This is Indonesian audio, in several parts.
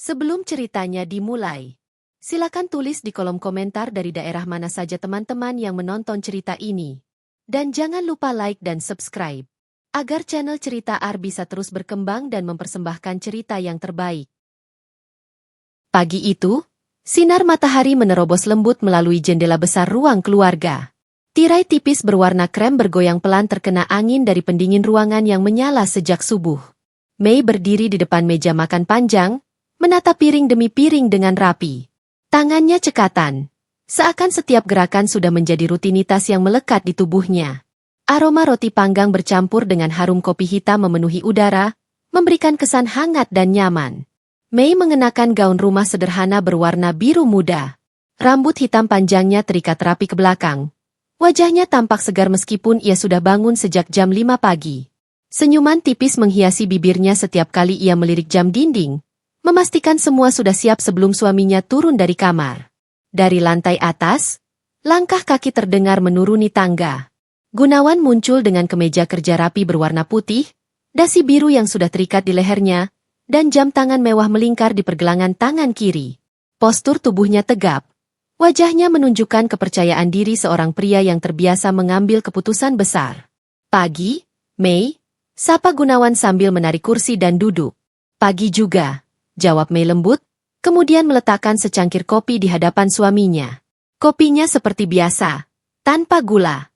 Sebelum ceritanya dimulai, silakan tulis di kolom komentar dari daerah mana saja teman-teman yang menonton cerita ini. Dan jangan lupa like dan subscribe, agar channel Cerita Ar bisa terus berkembang dan mempersembahkan cerita yang terbaik. Pagi itu, sinar matahari menerobos lembut melalui jendela besar ruang keluarga. Tirai tipis berwarna krem bergoyang pelan terkena angin dari pendingin ruangan yang menyala sejak subuh. Mei berdiri di depan meja makan panjang, menata piring demi piring dengan rapi. Tangannya cekatan, seakan setiap gerakan sudah menjadi rutinitas yang melekat di tubuhnya. Aroma roti panggang bercampur dengan harum kopi hitam memenuhi udara, memberikan kesan hangat dan nyaman. Mei mengenakan gaun rumah sederhana berwarna biru muda. Rambut hitam panjangnya terikat rapi ke belakang. Wajahnya tampak segar meskipun ia sudah bangun sejak jam 5 pagi. Senyuman tipis menghiasi bibirnya setiap kali ia melirik jam dinding, memastikan semua sudah siap sebelum suaminya turun dari kamar. Dari lantai atas, langkah kaki terdengar menuruni tangga. Gunawan muncul dengan kemeja kerja rapi berwarna putih, dasi biru yang sudah terikat di lehernya, dan jam tangan mewah melingkar di pergelangan tangan kiri. Postur tubuhnya tegap. Wajahnya menunjukkan kepercayaan diri seorang pria yang terbiasa mengambil keputusan besar. "Pagi, Mei," sapa Gunawan sambil menarik kursi dan duduk. "Pagi juga," jawab Mei lembut, kemudian meletakkan secangkir kopi di hadapan suaminya. Kopinya seperti biasa, tanpa gula.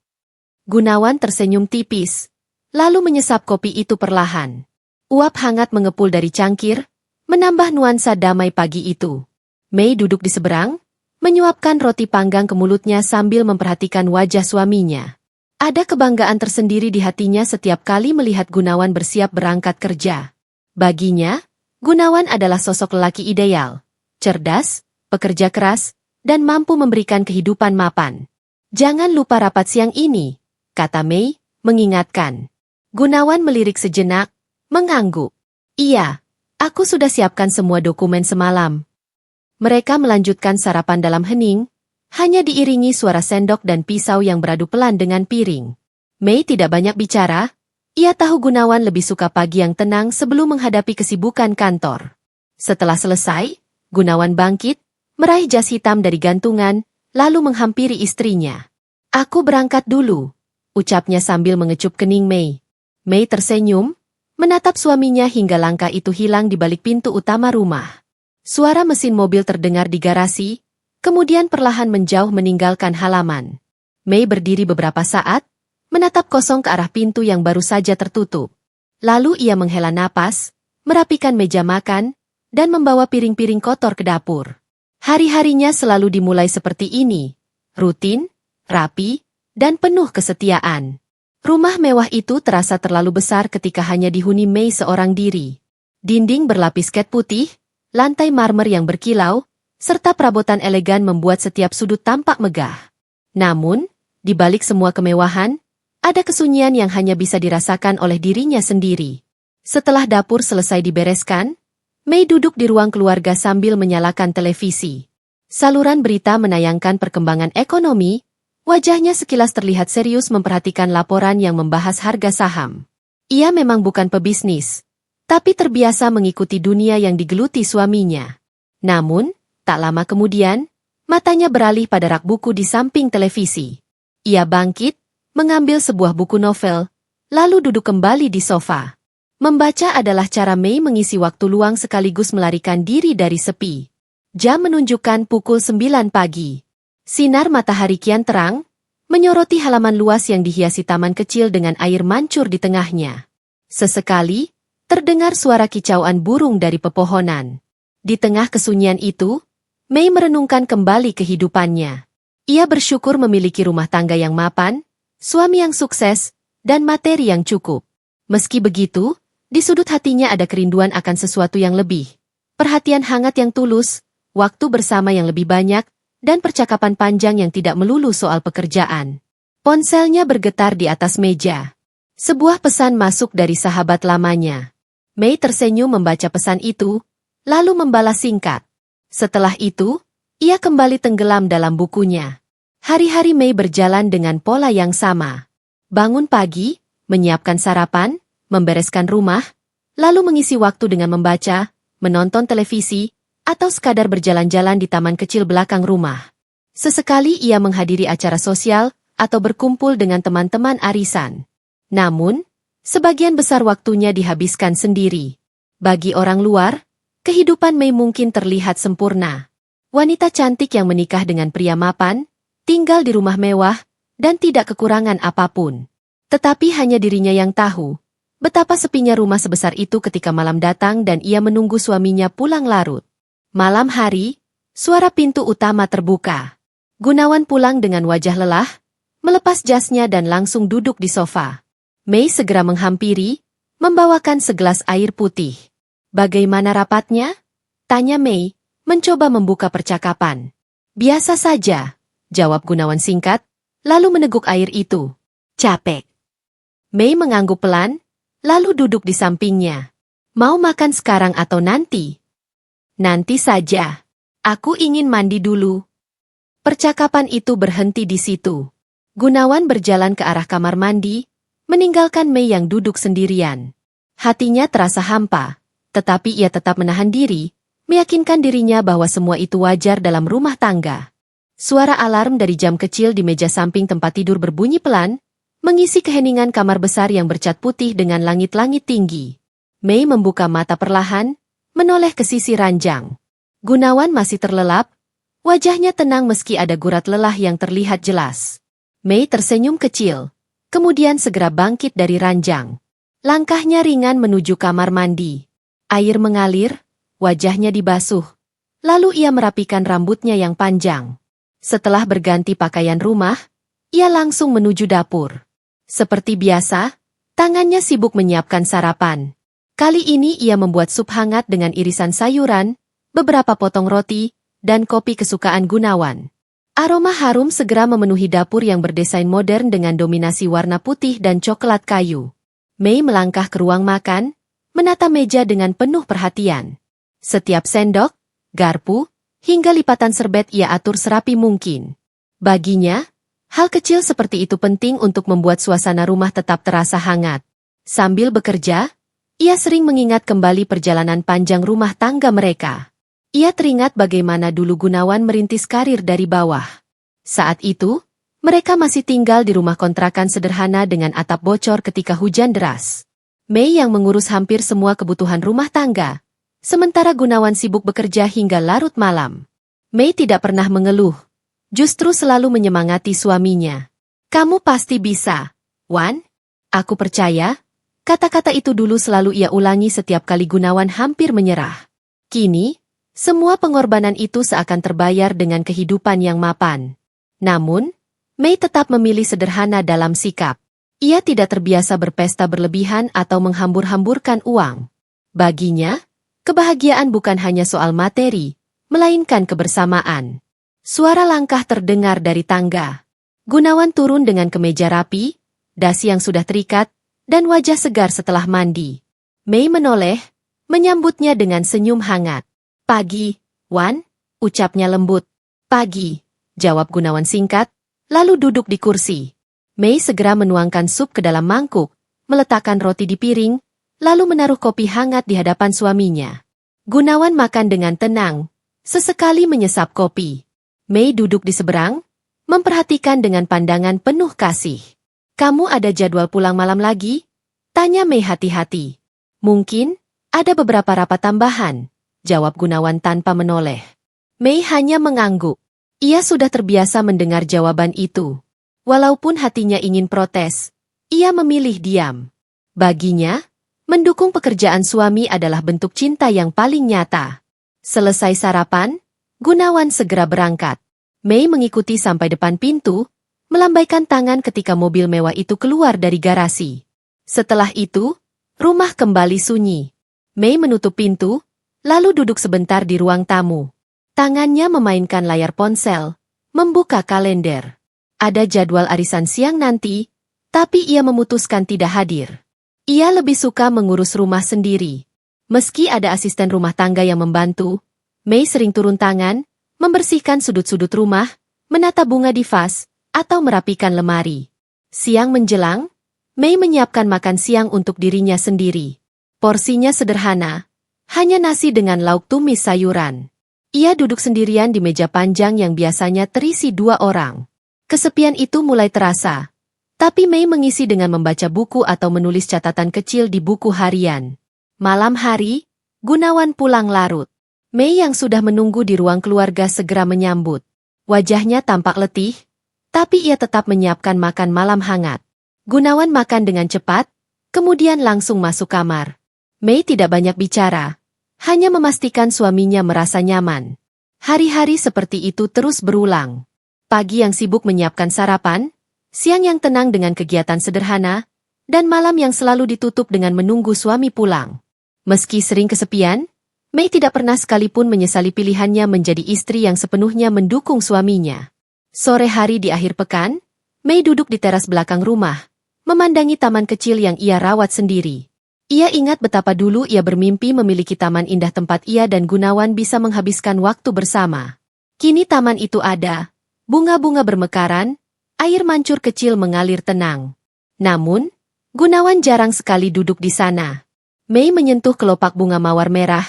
Gunawan tersenyum tipis, lalu menyesap kopi itu perlahan. Uap hangat mengepul dari cangkir, menambah nuansa damai pagi itu. Mei duduk di seberang, menyuapkan roti panggang ke mulutnya sambil memperhatikan wajah suaminya. Ada kebanggaan tersendiri di hatinya setiap kali melihat Gunawan bersiap berangkat kerja. Baginya, Gunawan adalah sosok lelaki ideal, cerdas, pekerja keras, dan mampu memberikan kehidupan mapan. "Jangan lupa rapat siang ini," kata Mei, mengingatkan. Gunawan melirik sejenak, mengangguk. "Iya, aku sudah siapkan semua dokumen semalam." Mereka melanjutkan sarapan dalam hening, hanya diiringi suara sendok dan pisau yang beradu pelan dengan piring. Mei tidak banyak bicara. Ia tahu Gunawan lebih suka pagi yang tenang sebelum menghadapi kesibukan kantor. Setelah selesai, Gunawan bangkit, meraih jas hitam dari gantungan, lalu menghampiri istrinya. "Aku berangkat dulu," ucapnya sambil mengecup kening Mei. Mei tersenyum, menatap suaminya hingga langkah itu hilang di balik pintu utama rumah. Suara mesin mobil terdengar di garasi, kemudian perlahan menjauh meninggalkan halaman. Mei berdiri beberapa saat, menatap kosong ke arah pintu yang baru saja tertutup. Lalu ia menghela napas, merapikan meja makan, dan membawa piring-piring kotor ke dapur. Hari-harinya selalu dimulai seperti ini, rutin, rapi, dan penuh kesetiaan. Rumah mewah itu terasa terlalu besar ketika hanya dihuni Mei seorang diri. Dinding berlapis cat putih, lantai marmer yang berkilau, serta perabotan elegan membuat setiap sudut tampak megah. Namun, di balik semua kemewahan, ada kesunyian yang hanya bisa dirasakan oleh dirinya sendiri. Setelah dapur selesai dibereskan, Mei duduk di ruang keluarga sambil menyalakan televisi. Saluran berita menayangkan perkembangan ekonomi, wajahnya sekilas terlihat serius memperhatikan laporan yang membahas harga saham. Ia memang bukan pebisnis, tapi terbiasa mengikuti dunia yang digeluti suaminya. Namun, tak lama kemudian, matanya beralih pada rak buku di samping televisi. Ia bangkit, mengambil sebuah buku novel, lalu duduk kembali di sofa. Membaca adalah cara Mei mengisi waktu luang sekaligus melarikan diri dari sepi. Jam menunjukkan pukul 9 pagi. Sinar matahari kian terang, menyoroti halaman luas yang dihiasi taman kecil dengan air mancur di tengahnya. Sesekali, terdengar suara kicauan burung dari pepohonan. Di tengah kesunyian itu, Mei merenungkan kembali kehidupannya. Ia bersyukur memiliki rumah tangga yang mapan, suami yang sukses, dan materi yang cukup. Meski begitu, di sudut hatinya ada kerinduan akan sesuatu yang lebih. Perhatian hangat yang tulus, waktu bersama yang lebih banyak, dan percakapan panjang yang tidak melulu soal pekerjaan. Ponselnya bergetar di atas meja. Sebuah pesan masuk dari sahabat lamanya. Mei tersenyum membaca pesan itu, lalu membalas singkat. Setelah itu, ia kembali tenggelam dalam bukunya. Hari-hari Mei berjalan dengan pola yang sama. Bangun pagi, menyiapkan sarapan, membereskan rumah, lalu mengisi waktu dengan membaca, menonton televisi, atau sekadar berjalan-jalan di taman kecil belakang rumah. Sesekali ia menghadiri acara sosial atau berkumpul dengan teman-teman arisan. Namun, sebagian besar waktunya dihabiskan sendiri. Bagi orang luar, kehidupan Mei mungkin terlihat sempurna. Wanita cantik yang menikah dengan pria mapan, tinggal di rumah mewah, dan tidak kekurangan apapun. Tetapi hanya dirinya yang tahu betapa sepinya rumah sebesar itu ketika malam datang dan ia menunggu suaminya pulang larut. Malam hari, suara pintu utama terbuka. Gunawan pulang dengan wajah lelah, melepas jasnya dan langsung duduk di sofa. Mei segera menghampiri, membawakan segelas air putih. "Bagaimana rapatnya?" tanya Mei, mencoba membuka percakapan. "Biasa saja," jawab Gunawan singkat, lalu meneguk air itu. "Capek." Mei mengangguk pelan, lalu duduk di sampingnya. "Mau makan sekarang atau nanti?" "Nanti saja. Aku ingin mandi dulu." Percakapan itu berhenti di situ. Gunawan berjalan ke arah kamar mandi, meninggalkan Mei yang duduk sendirian. Hatinya terasa hampa, tetapi ia tetap menahan diri, meyakinkan dirinya bahwa semua itu wajar dalam rumah tangga. Suara alarm dari jam kecil di meja samping tempat tidur berbunyi pelan, mengisi keheningan kamar besar yang bercat putih dengan langit-langit tinggi. Mei membuka mata perlahan, menoleh ke sisi ranjang. Gunawan masih terlelap, wajahnya tenang meski ada gurat lelah yang terlihat jelas. Mei tersenyum kecil, kemudian segera bangkit dari ranjang. Langkahnya ringan menuju kamar mandi. Air mengalir, wajahnya dibasuh. Lalu ia merapikan rambutnya yang panjang. Setelah berganti pakaian rumah, ia langsung menuju dapur. Seperti biasa, tangannya sibuk menyiapkan sarapan. Kali ini ia membuat sup hangat dengan irisan sayuran, beberapa potong roti, dan kopi kesukaan Gunawan. Aroma harum segera memenuhi dapur yang berdesain modern dengan dominasi warna putih dan coklat kayu. Mei melangkah ke ruang makan, menata meja dengan penuh perhatian. Setiap sendok, garpu, hingga lipatan serbet ia atur serapi mungkin. Baginya, hal kecil seperti itu penting untuk membuat suasana rumah tetap terasa hangat. Sambil bekerja, ia sering mengingat kembali perjalanan panjang rumah tangga mereka. Ia teringat bagaimana dulu Gunawan merintis karir dari bawah. Saat itu, mereka masih tinggal di rumah kontrakan sederhana dengan atap bocor ketika hujan deras. Mei yang mengurus hampir semua kebutuhan rumah tangga, sementara Gunawan sibuk bekerja hingga larut malam. Mei tidak pernah mengeluh, justru selalu menyemangati suaminya. "Kamu pasti bisa, Wan. Aku percaya." Kata-kata itu dulu selalu ia ulangi setiap kali Gunawan hampir menyerah. Kini, semua pengorbanan itu seakan terbayar dengan kehidupan yang mapan. Namun, Mei tetap memilih sederhana dalam sikap. Ia tidak terbiasa berpesta berlebihan atau menghambur-hamburkan uang. Baginya, kebahagiaan bukan hanya soal materi, melainkan kebersamaan. Suara langkah terdengar dari tangga. Gunawan turun dengan kemeja rapi, dasi yang sudah terikat, dan wajah segar setelah mandi. Mei menoleh, menyambutnya dengan senyum hangat. "Pagi, Wan," ucapnya lembut. "Pagi," jawab Gunawan singkat, lalu duduk di kursi. Mei segera menuangkan sup ke dalam mangkuk, meletakkan roti di piring, lalu menaruh kopi hangat di hadapan suaminya. Gunawan makan dengan tenang, sesekali menyesap kopi. Mei duduk di seberang, memperhatikan dengan pandangan penuh kasih. "Kamu ada jadwal pulang malam lagi?" tanya Mei hati-hati. "Mungkin, ada beberapa rapat tambahan," jawab Gunawan tanpa menoleh. Mei hanya mengangguk. Ia sudah terbiasa mendengar jawaban itu. Walaupun hatinya ingin protes, ia memilih diam. Baginya, mendukung pekerjaan suami adalah bentuk cinta yang paling nyata. Selesai sarapan, Gunawan segera berangkat. Mei mengikuti sampai depan pintu, melambaikan tangan ketika mobil mewah itu keluar dari garasi. Setelah itu, rumah kembali sunyi. Mei menutup pintu, lalu duduk sebentar di ruang tamu. Tangannya memainkan layar ponsel, membuka kalender. Ada jadwal arisan siang nanti, tapi ia memutuskan tidak hadir. Ia lebih suka mengurus rumah sendiri. Meski ada asisten rumah tangga yang membantu, Mei sering turun tangan, membersihkan sudut-sudut rumah, menata bunga di vas, atau merapikan lemari. Siang menjelang, Mei menyiapkan makan siang untuk dirinya sendiri. Porsinya sederhana, Hanya nasi dengan lauk tumis sayuran. Ia duduk sendirian di meja panjang yang biasanya terisi 2 orang. Kesepian itu mulai terasa. Tapi Mei mengisi dengan membaca buku atau menulis catatan kecil di buku harian. Malam hari, Gunawan pulang larut. Mei yang sudah menunggu di ruang keluarga segera menyambut. Wajahnya tampak letih, tapi ia tetap menyiapkan makan malam hangat. Gunawan makan dengan cepat, kemudian langsung masuk kamar. Mei tidak banyak bicara, hanya memastikan suaminya merasa nyaman. Hari-hari seperti itu terus berulang. Pagi yang sibuk menyiapkan sarapan, siang yang tenang dengan kegiatan sederhana, dan malam yang selalu ditutup dengan menunggu suami pulang. Meski sering kesepian, Mei tidak pernah sekalipun menyesali pilihannya menjadi istri yang sepenuhnya mendukung suaminya. Sore hari di akhir pekan, Mei duduk di teras belakang rumah, memandangi taman kecil yang ia rawat sendiri. Ia ingat betapa dulu ia bermimpi memiliki taman indah tempat ia dan Gunawan bisa menghabiskan waktu bersama. Kini taman itu ada, bunga-bunga bermekaran, air mancur kecil mengalir tenang. Namun, Gunawan jarang sekali duduk di sana. Mei menyentuh kelopak bunga mawar merah.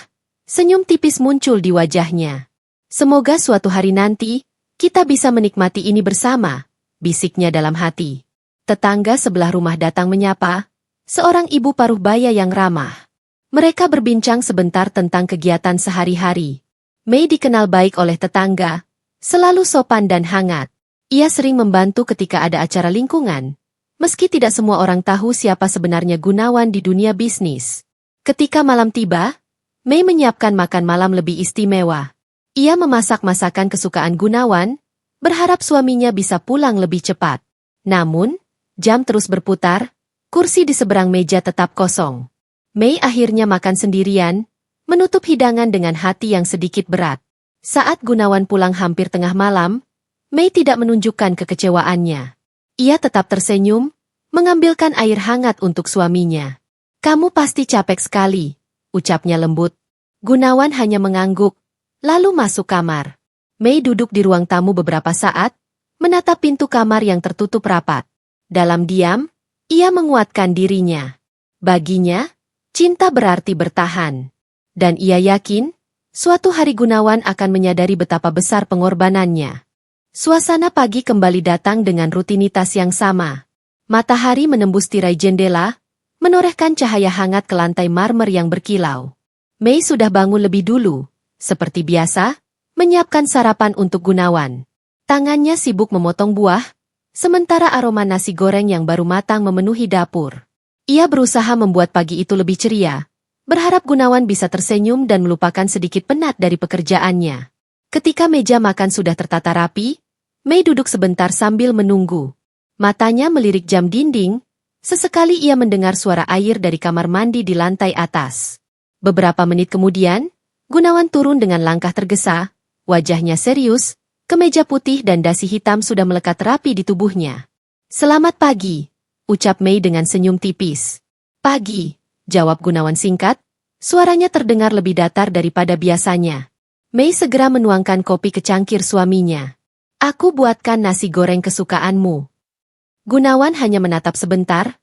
Senyum tipis muncul di wajahnya. Semoga suatu hari nanti, kita bisa menikmati ini bersama, bisiknya dalam hati. Tetangga sebelah rumah datang menyapa, seorang ibu paruh baya yang ramah. Mereka berbincang sebentar tentang kegiatan sehari-hari. Mei dikenal baik oleh tetangga, selalu sopan dan hangat. Ia sering membantu ketika ada acara lingkungan, meski tidak semua orang tahu siapa sebenarnya Gunawan di dunia bisnis. Ketika malam tiba, Mei menyiapkan makan malam lebih istimewa. Ia memasak masakan kesukaan Gunawan, berharap suaminya bisa pulang lebih cepat. Namun, jam terus berputar, kursi di seberang meja tetap kosong. Mei akhirnya makan sendirian, menutup hidangan dengan hati yang sedikit berat. Saat Gunawan pulang hampir tengah malam, Mei tidak menunjukkan kekecewaannya. Ia tetap tersenyum, mengambilkan air hangat untuk suaminya. "Kamu pasti capek sekali," ucapnya lembut. Gunawan hanya mengangguk, lalu masuk kamar. Mei duduk di ruang tamu beberapa saat, menatap pintu kamar yang tertutup rapat. Dalam diam, ia menguatkan dirinya. Baginya, cinta berarti bertahan. Dan ia yakin, suatu hari Gunawan akan menyadari betapa besar pengorbanannya. Suasana pagi kembali datang dengan rutinitas yang sama. Matahari menembus tirai jendela, menorehkan cahaya hangat ke lantai marmer yang berkilau. Mei sudah bangun lebih dulu, seperti biasa, menyiapkan sarapan untuk Gunawan. Tangannya sibuk memotong buah, sementara aroma nasi goreng yang baru matang memenuhi dapur. Ia berusaha membuat pagi itu lebih ceria, berharap Gunawan bisa tersenyum dan melupakan sedikit penat dari pekerjaannya. Ketika meja makan sudah tertata rapi, Mei duduk sebentar sambil menunggu. Matanya melirik jam dinding, sesekali ia mendengar suara air dari kamar mandi di lantai atas. Beberapa menit kemudian, Gunawan turun dengan langkah tergesa, wajahnya serius, kemeja putih dan dasi hitam sudah melekat rapi di tubuhnya. "Selamat pagi," ucap Mei dengan senyum tipis. "Pagi," jawab Gunawan singkat, suaranya terdengar lebih datar daripada biasanya. Mei segera menuangkan kopi ke cangkir suaminya. "Aku buatkan nasi goreng kesukaanmu." Gunawan hanya menatap sebentar,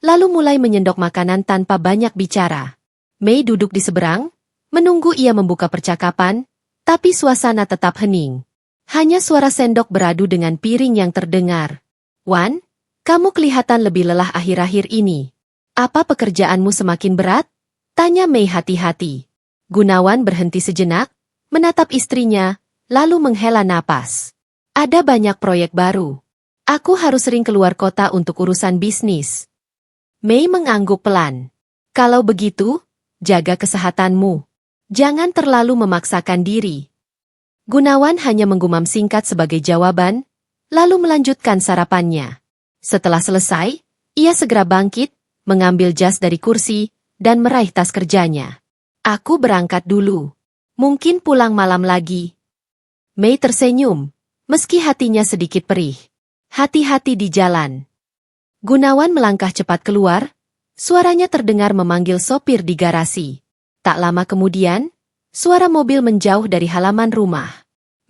lalu mulai menyendok makanan tanpa banyak bicara. Mei duduk di seberang, menunggu ia membuka percakapan, tapi suasana tetap hening. Hanya suara sendok beradu dengan piring yang terdengar. "Wan, kamu kelihatan lebih lelah akhir-akhir ini. Apa pekerjaanmu semakin berat?" tanya Mei hati-hati. Gunawan berhenti sejenak, menatap istrinya, lalu menghela napas. "Ada banyak proyek baru. Aku harus sering keluar kota untuk urusan bisnis." Mei mengangguk pelan. "Kalau begitu, jaga kesehatanmu. Jangan terlalu memaksakan diri." Gunawan hanya menggumam singkat sebagai jawaban, lalu melanjutkan sarapannya. Setelah selesai, ia segera bangkit, mengambil jas dari kursi, dan meraih tas kerjanya. "Aku berangkat dulu. Mungkin pulang malam lagi." Mei tersenyum, meski hatinya sedikit perih. "Hati-hati di jalan." Gunawan melangkah cepat keluar, suaranya terdengar memanggil sopir di garasi. Tak lama kemudian, suara mobil menjauh dari halaman rumah.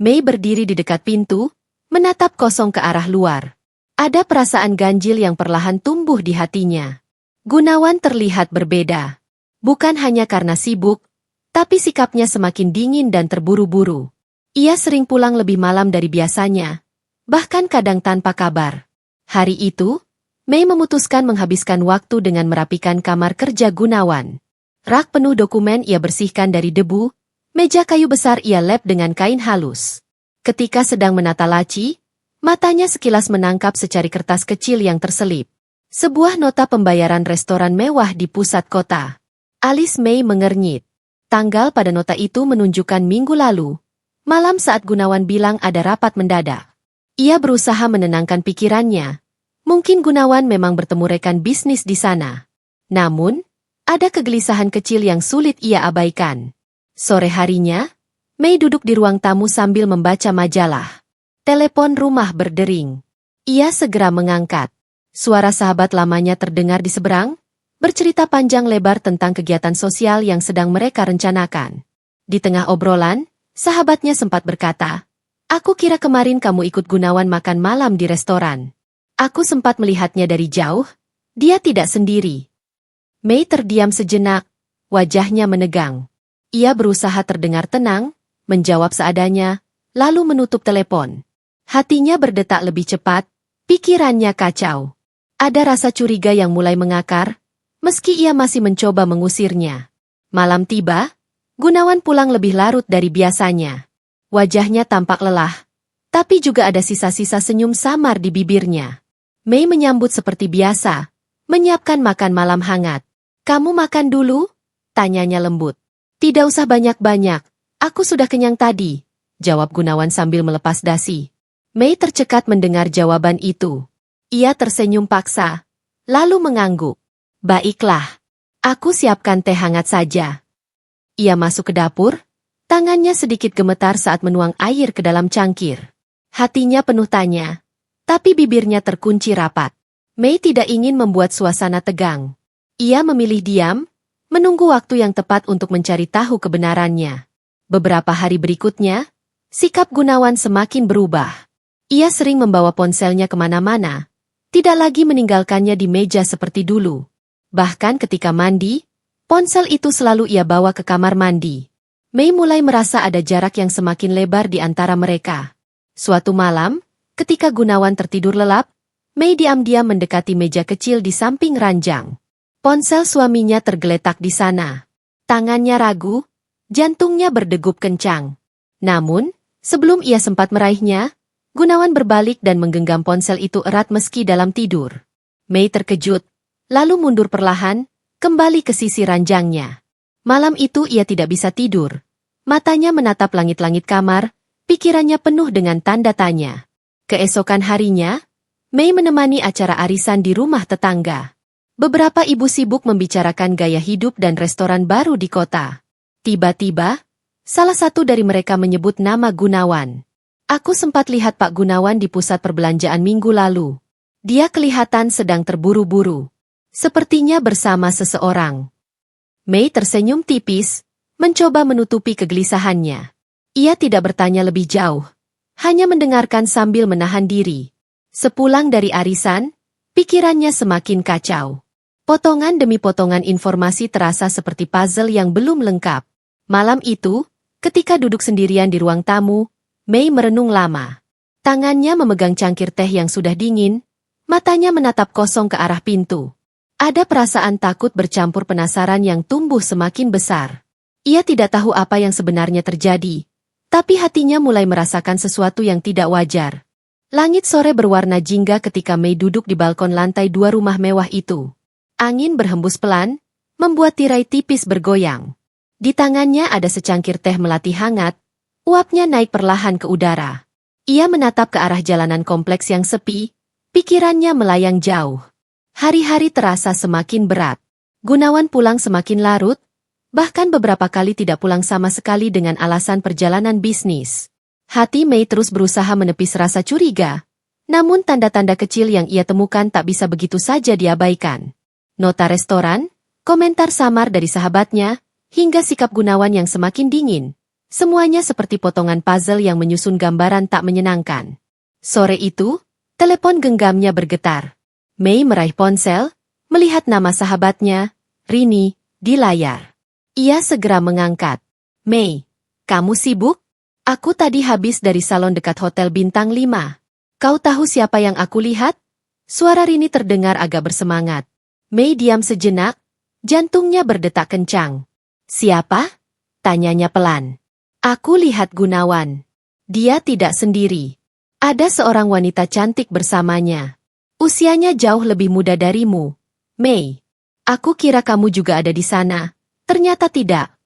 Mei berdiri di dekat pintu, menatap kosong ke arah luar. Ada perasaan ganjil yang perlahan tumbuh di hatinya. Gunawan terlihat berbeda. Bukan hanya karena sibuk, Tapi sikapnya semakin dingin dan terburu-buru. Ia sering pulang lebih malam dari biasanya, bahkan kadang tanpa kabar. Hari itu, Mei memutuskan menghabiskan waktu dengan merapikan kamar kerja Gunawan. Rak penuh dokumen ia bersihkan dari debu, meja kayu besar ia lap dengan kain halus. Ketika sedang menata laci, matanya sekilas menangkap secari kertas kecil yang terselip. Sebuah nota pembayaran restoran mewah di pusat kota. Alis Mei mengernyit. Tanggal pada nota itu menunjukkan minggu lalu, malam saat Gunawan bilang ada rapat mendadak. Ia berusaha menenangkan pikirannya. Mungkin Gunawan memang bertemu rekan bisnis di sana. Namun, ada kegelisahan kecil yang sulit ia abaikan. Sore harinya, Mei duduk di ruang tamu sambil membaca majalah. Telepon rumah berdering. Ia segera mengangkat. Suara sahabat lamanya terdengar di seberang, bercerita panjang lebar tentang kegiatan sosial yang sedang mereka rencanakan. Di tengah obrolan, sahabatnya sempat berkata, "Aku kira kemarin kamu ikut Gunawan makan malam di restoran. Aku sempat melihatnya dari jauh, dia tidak sendiri." Mei terdiam sejenak, wajahnya menegang. Ia berusaha terdengar tenang, menjawab seadanya, lalu menutup telepon. Hatinya berdetak lebih cepat, pikirannya kacau. Ada rasa curiga yang mulai mengakar, meski ia masih mencoba mengusirnya. Malam tiba, Gunawan pulang lebih larut dari biasanya. Wajahnya tampak lelah, tapi juga ada sisa-sisa senyum samar di bibirnya. Mei menyambut seperti biasa, menyiapkan makan malam hangat. "Kamu makan dulu?" tanyanya lembut. "Tidak usah banyak-banyak, aku sudah kenyang tadi," jawab Gunawan sambil melepas dasi. Mei tercekat mendengar jawaban itu. Ia tersenyum paksa, lalu mengangguk. "Baiklah, aku siapkan teh hangat saja." Ia masuk ke dapur, tangannya sedikit gemetar saat menuang air ke dalam cangkir. Hatinya penuh tanya, tapi bibirnya terkunci rapat. Mei tidak ingin membuat suasana tegang. Ia memilih diam, menunggu waktu yang tepat untuk mencari tahu kebenarannya. Beberapa hari berikutnya, sikap Gunawan semakin berubah. Ia sering membawa ponselnya kemana-mana, tidak lagi meninggalkannya di meja seperti dulu. Bahkan ketika mandi, ponsel itu selalu ia bawa ke kamar mandi. Mei mulai merasa ada jarak yang semakin lebar di antara mereka. Suatu malam, ketika Gunawan tertidur lelap, Mei diam-diam mendekati meja kecil di samping ranjang. Ponsel suaminya tergeletak di sana. Tangannya ragu, jantungnya berdegup kencang. Namun, sebelum ia sempat meraihnya, Gunawan berbalik dan menggenggam ponsel itu erat meski dalam tidur. Mei terkejut, lalu mundur perlahan, kembali ke sisi ranjangnya. Malam itu ia tidak bisa tidur. Matanya menatap langit-langit kamar, pikirannya penuh dengan tanda tanya. Keesokan harinya, Mei menemani acara arisan di rumah tetangga. Beberapa ibu sibuk membicarakan gaya hidup dan restoran baru di kota. Tiba-tiba, salah satu dari mereka menyebut nama Gunawan. "Aku sempat lihat Pak Gunawan di pusat perbelanjaan minggu lalu. Dia kelihatan sedang terburu-buru. Sepertinya bersama seseorang." Mei tersenyum tipis, mencoba menutupi kegelisahannya. Ia tidak bertanya lebih jauh, hanya mendengarkan sambil menahan diri. Sepulang dari arisan, pikirannya semakin kacau. Potongan demi potongan informasi terasa seperti puzzle yang belum lengkap. Malam itu, ketika duduk sendirian di ruang tamu, Mei merenung lama. Tangannya memegang cangkir teh yang sudah dingin, matanya menatap kosong ke arah pintu. Ada perasaan takut bercampur penasaran yang tumbuh semakin besar. Ia tidak tahu apa yang sebenarnya terjadi, tapi hatinya mulai merasakan sesuatu yang tidak wajar. Langit sore berwarna jingga ketika Mei duduk di balkon lantai 2 rumah mewah itu. Angin berhembus pelan, membuat tirai tipis bergoyang. Di tangannya ada secangkir teh melati hangat, uapnya naik perlahan ke udara. Ia menatap ke arah jalanan kompleks yang sepi, pikirannya melayang jauh. Hari-hari terasa semakin berat. Gunawan pulang semakin larut, bahkan beberapa kali tidak pulang sama sekali dengan alasan perjalanan bisnis. Hati Mei terus berusaha menepis rasa curiga, namun tanda-tanda kecil yang ia temukan tak bisa begitu saja diabaikan. Nota restoran, komentar samar dari sahabatnya, hingga sikap Gunawan yang semakin dingin. Semuanya seperti potongan puzzle yang menyusun gambaran tak menyenangkan. Sore itu, telepon genggamnya bergetar. Mei meraih ponsel, melihat nama sahabatnya, Rini, di layar. Ia segera mengangkat. Mei, kamu sibuk? Aku tadi habis dari salon dekat Hotel Bintang 5. Kau tahu siapa yang aku lihat? Suara Rini terdengar agak bersemangat. Mei diam sejenak, jantungnya berdetak kencang. Siapa? Tanyanya pelan. Aku lihat Gunawan. Dia tidak sendiri. Ada seorang wanita cantik bersamanya. Usianya jauh lebih muda darimu. Mei, aku kira kamu juga ada di sana. Ternyata tidak.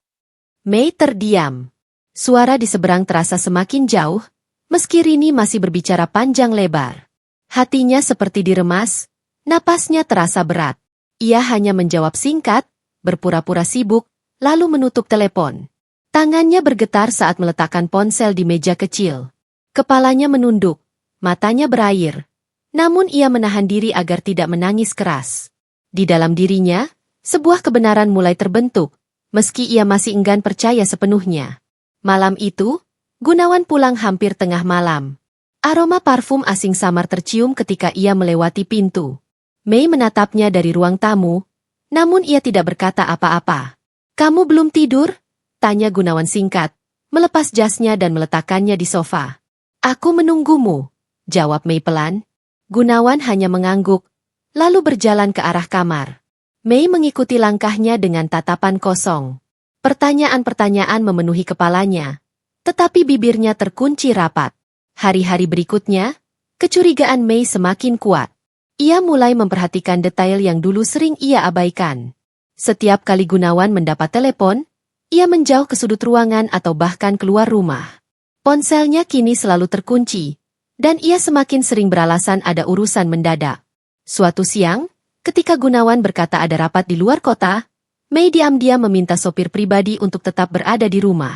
Mei terdiam. Suara di seberang terasa semakin jauh, meski Rini masih berbicara panjang lebar. Hatinya seperti diremas, napasnya terasa berat. Ia hanya menjawab singkat, berpura-pura sibuk, lalu menutup telepon. Tangannya bergetar saat meletakkan ponsel di meja kecil. Kepalanya menunduk, matanya berair. Namun ia menahan diri agar tidak menangis keras. Di dalam dirinya, sebuah kebenaran mulai terbentuk, meski ia masih enggan percaya sepenuhnya. Malam itu, Gunawan pulang hampir tengah malam. Aroma parfum asing samar tercium ketika ia melewati pintu. Mei menatapnya dari ruang tamu, namun ia tidak berkata apa-apa. Kamu belum tidur? Tanya Gunawan singkat, melepas jasnya dan meletakkannya di sofa. Aku menunggumu, jawab Mei pelan. Gunawan hanya mengangguk, lalu berjalan ke arah kamar. Mei mengikuti langkahnya dengan tatapan kosong. Pertanyaan-pertanyaan memenuhi kepalanya, tetapi bibirnya terkunci rapat. Hari-hari berikutnya, kecurigaan Mei semakin kuat. Ia mulai memperhatikan detail yang dulu sering ia abaikan. Setiap kali Gunawan mendapat telepon, ia menjauh ke sudut ruangan atau bahkan keluar rumah. Ponselnya kini selalu terkunci, dan ia semakin sering beralasan ada urusan mendadak. Suatu siang, ketika Gunawan berkata ada rapat di luar kota, Mei diam-diam meminta sopir pribadi untuk tetap berada di rumah.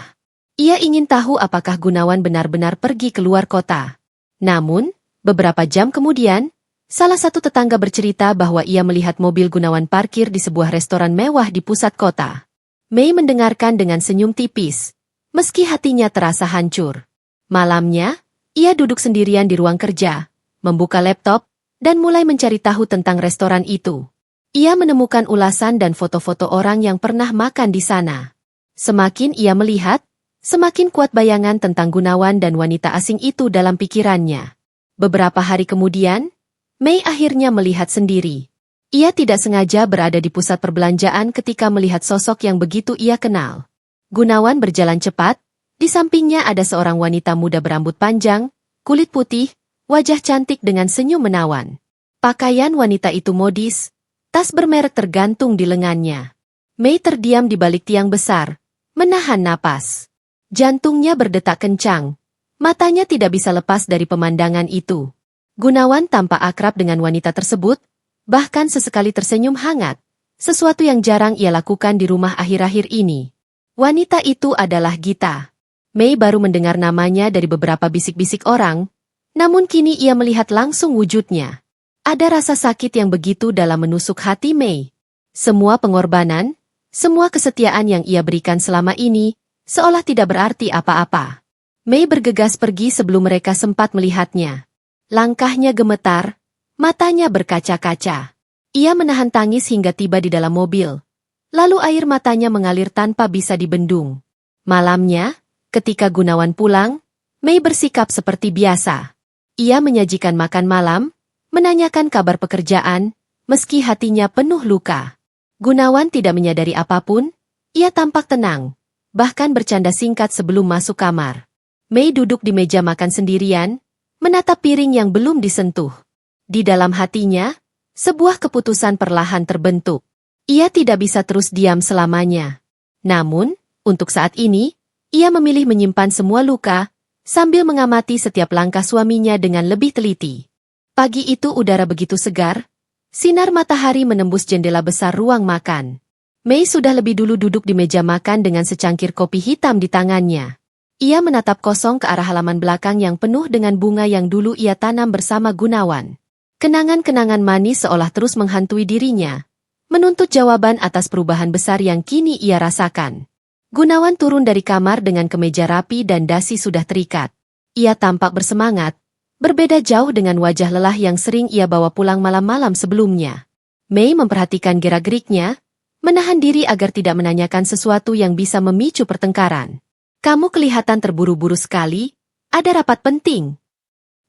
Ia ingin tahu apakah Gunawan benar-benar pergi ke luar kota. Namun, beberapa jam kemudian, salah satu tetangga bercerita bahwa ia melihat mobil Gunawan parkir di sebuah restoran mewah di pusat kota. Mei mendengarkan dengan senyum tipis, meski hatinya terasa hancur. Malamnya, ia duduk sendirian di ruang kerja, membuka laptop, dan mulai mencari tahu tentang restoran itu. Ia menemukan ulasan dan foto-foto orang yang pernah makan di sana. Semakin ia melihat, semakin kuat bayangan tentang Gunawan dan wanita asing itu dalam pikirannya. Beberapa hari kemudian, Mei akhirnya melihat sendiri. Ia tidak sengaja berada di pusat perbelanjaan ketika melihat sosok yang begitu ia kenal. Gunawan berjalan cepat, di sampingnya ada seorang wanita muda berambut panjang, kulit putih, wajah cantik dengan senyum menawan. Pakaian wanita itu modis, tas bermerek tergantung di lengannya. Mei terdiam di balik tiang besar, menahan napas. Jantungnya berdetak kencang, matanya tidak bisa lepas dari pemandangan itu. Gunawan tampak akrab dengan wanita tersebut, bahkan sesekali tersenyum hangat, sesuatu yang jarang ia lakukan di rumah akhir-akhir ini. Wanita itu adalah Gita. Mei baru mendengar namanya dari beberapa bisik-bisik orang, namun kini ia melihat langsung wujudnya. Ada rasa sakit yang begitu dalam menusuk hati Mei. Semua pengorbanan, semua kesetiaan yang ia berikan selama ini, seolah tidak berarti apa-apa. Mei bergegas pergi sebelum mereka sempat melihatnya. Langkahnya gemetar, matanya berkaca-kaca. Ia menahan tangis hingga tiba di dalam mobil. Lalu air matanya mengalir tanpa bisa dibendung. Malamnya, ketika Gunawan pulang, Mei bersikap seperti biasa. Ia menyajikan makan malam, menanyakan kabar pekerjaan, meski hatinya penuh luka. Gunawan tidak menyadari apapun, ia tampak tenang, bahkan bercanda singkat sebelum masuk kamar. Mei duduk di meja makan sendirian, menatap piring yang belum disentuh. Di dalam hatinya, sebuah keputusan perlahan terbentuk. Ia tidak bisa terus diam selamanya. Namun, untuk saat ini, ia memilih menyimpan semua luka, sambil mengamati setiap langkah suaminya dengan lebih teliti. Pagi itu udara begitu segar, sinar matahari menembus jendela besar ruang makan. Mei sudah lebih dulu duduk di meja makan dengan secangkir kopi hitam di tangannya. Ia menatap kosong ke arah halaman belakang yang penuh dengan bunga yang dulu ia tanam bersama Gunawan. Kenangan-kenangan manis seolah terus menghantui dirinya, menuntut jawaban atas perubahan besar yang kini ia rasakan. Gunawan turun dari kamar dengan kemeja rapi dan dasi sudah terikat. Ia tampak bersemangat, berbeda jauh dengan wajah lelah yang sering ia bawa pulang malam-malam sebelumnya. Mei memperhatikan gerak-geriknya, menahan diri agar tidak menanyakan sesuatu yang bisa memicu pertengkaran. Kamu kelihatan terburu-buru sekali, ada rapat penting.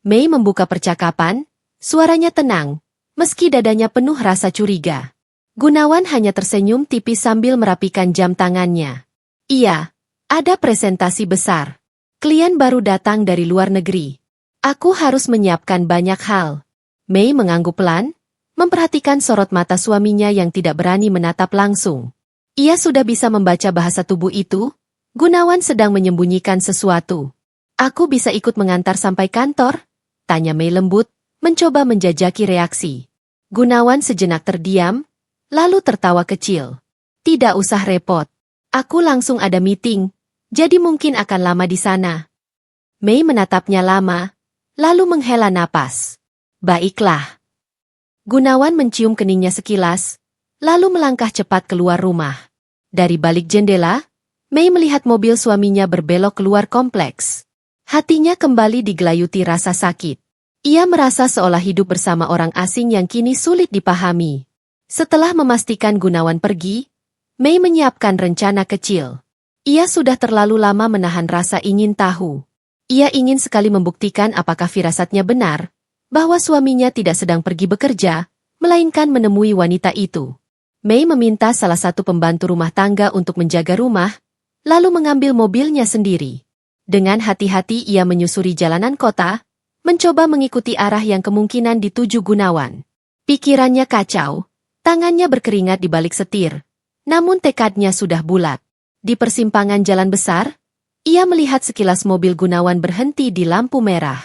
Mei membuka percakapan, suaranya tenang, meski dadanya penuh rasa curiga. Gunawan hanya tersenyum tipis sambil merapikan jam tangannya. Iya, ada presentasi besar. Klien baru datang dari luar negeri. Aku harus menyiapkan banyak hal. Mei mengangguk pelan, memperhatikan sorot mata suaminya yang tidak berani menatap langsung. Ia sudah bisa membaca bahasa tubuh itu. Gunawan sedang menyembunyikan sesuatu. Aku bisa ikut mengantar sampai kantor? Tanya Mei lembut, mencoba menjajaki reaksi. Gunawan sejenak terdiam, lalu tertawa kecil. Tidak usah repot. Aku langsung ada meeting, jadi mungkin akan lama di sana. Mei menatapnya lama, lalu menghela napas. Baiklah. Gunawan mencium keningnya sekilas, lalu melangkah cepat keluar rumah. Dari balik jendela, Mei melihat mobil suaminya berbelok keluar kompleks. Hatinya kembali digelayuti rasa sakit. Ia merasa seolah hidup bersama orang asing yang kini sulit dipahami. Setelah memastikan Gunawan pergi, Mei menyiapkan rencana kecil. Ia sudah terlalu lama menahan rasa ingin tahu. Ia ingin sekali membuktikan apakah firasatnya benar, bahwa suaminya tidak sedang pergi bekerja, melainkan menemui wanita itu. Mei meminta salah satu pembantu rumah tangga untuk menjaga rumah, lalu mengambil mobilnya sendiri. Dengan hati-hati ia menyusuri jalanan kota, mencoba mengikuti arah yang kemungkinan dituju Gunawan. Pikirannya kacau, tangannya berkeringat di balik setir, namun tekadnya sudah bulat. Di persimpangan jalan besar, ia melihat sekilas mobil Gunawan berhenti di lampu merah.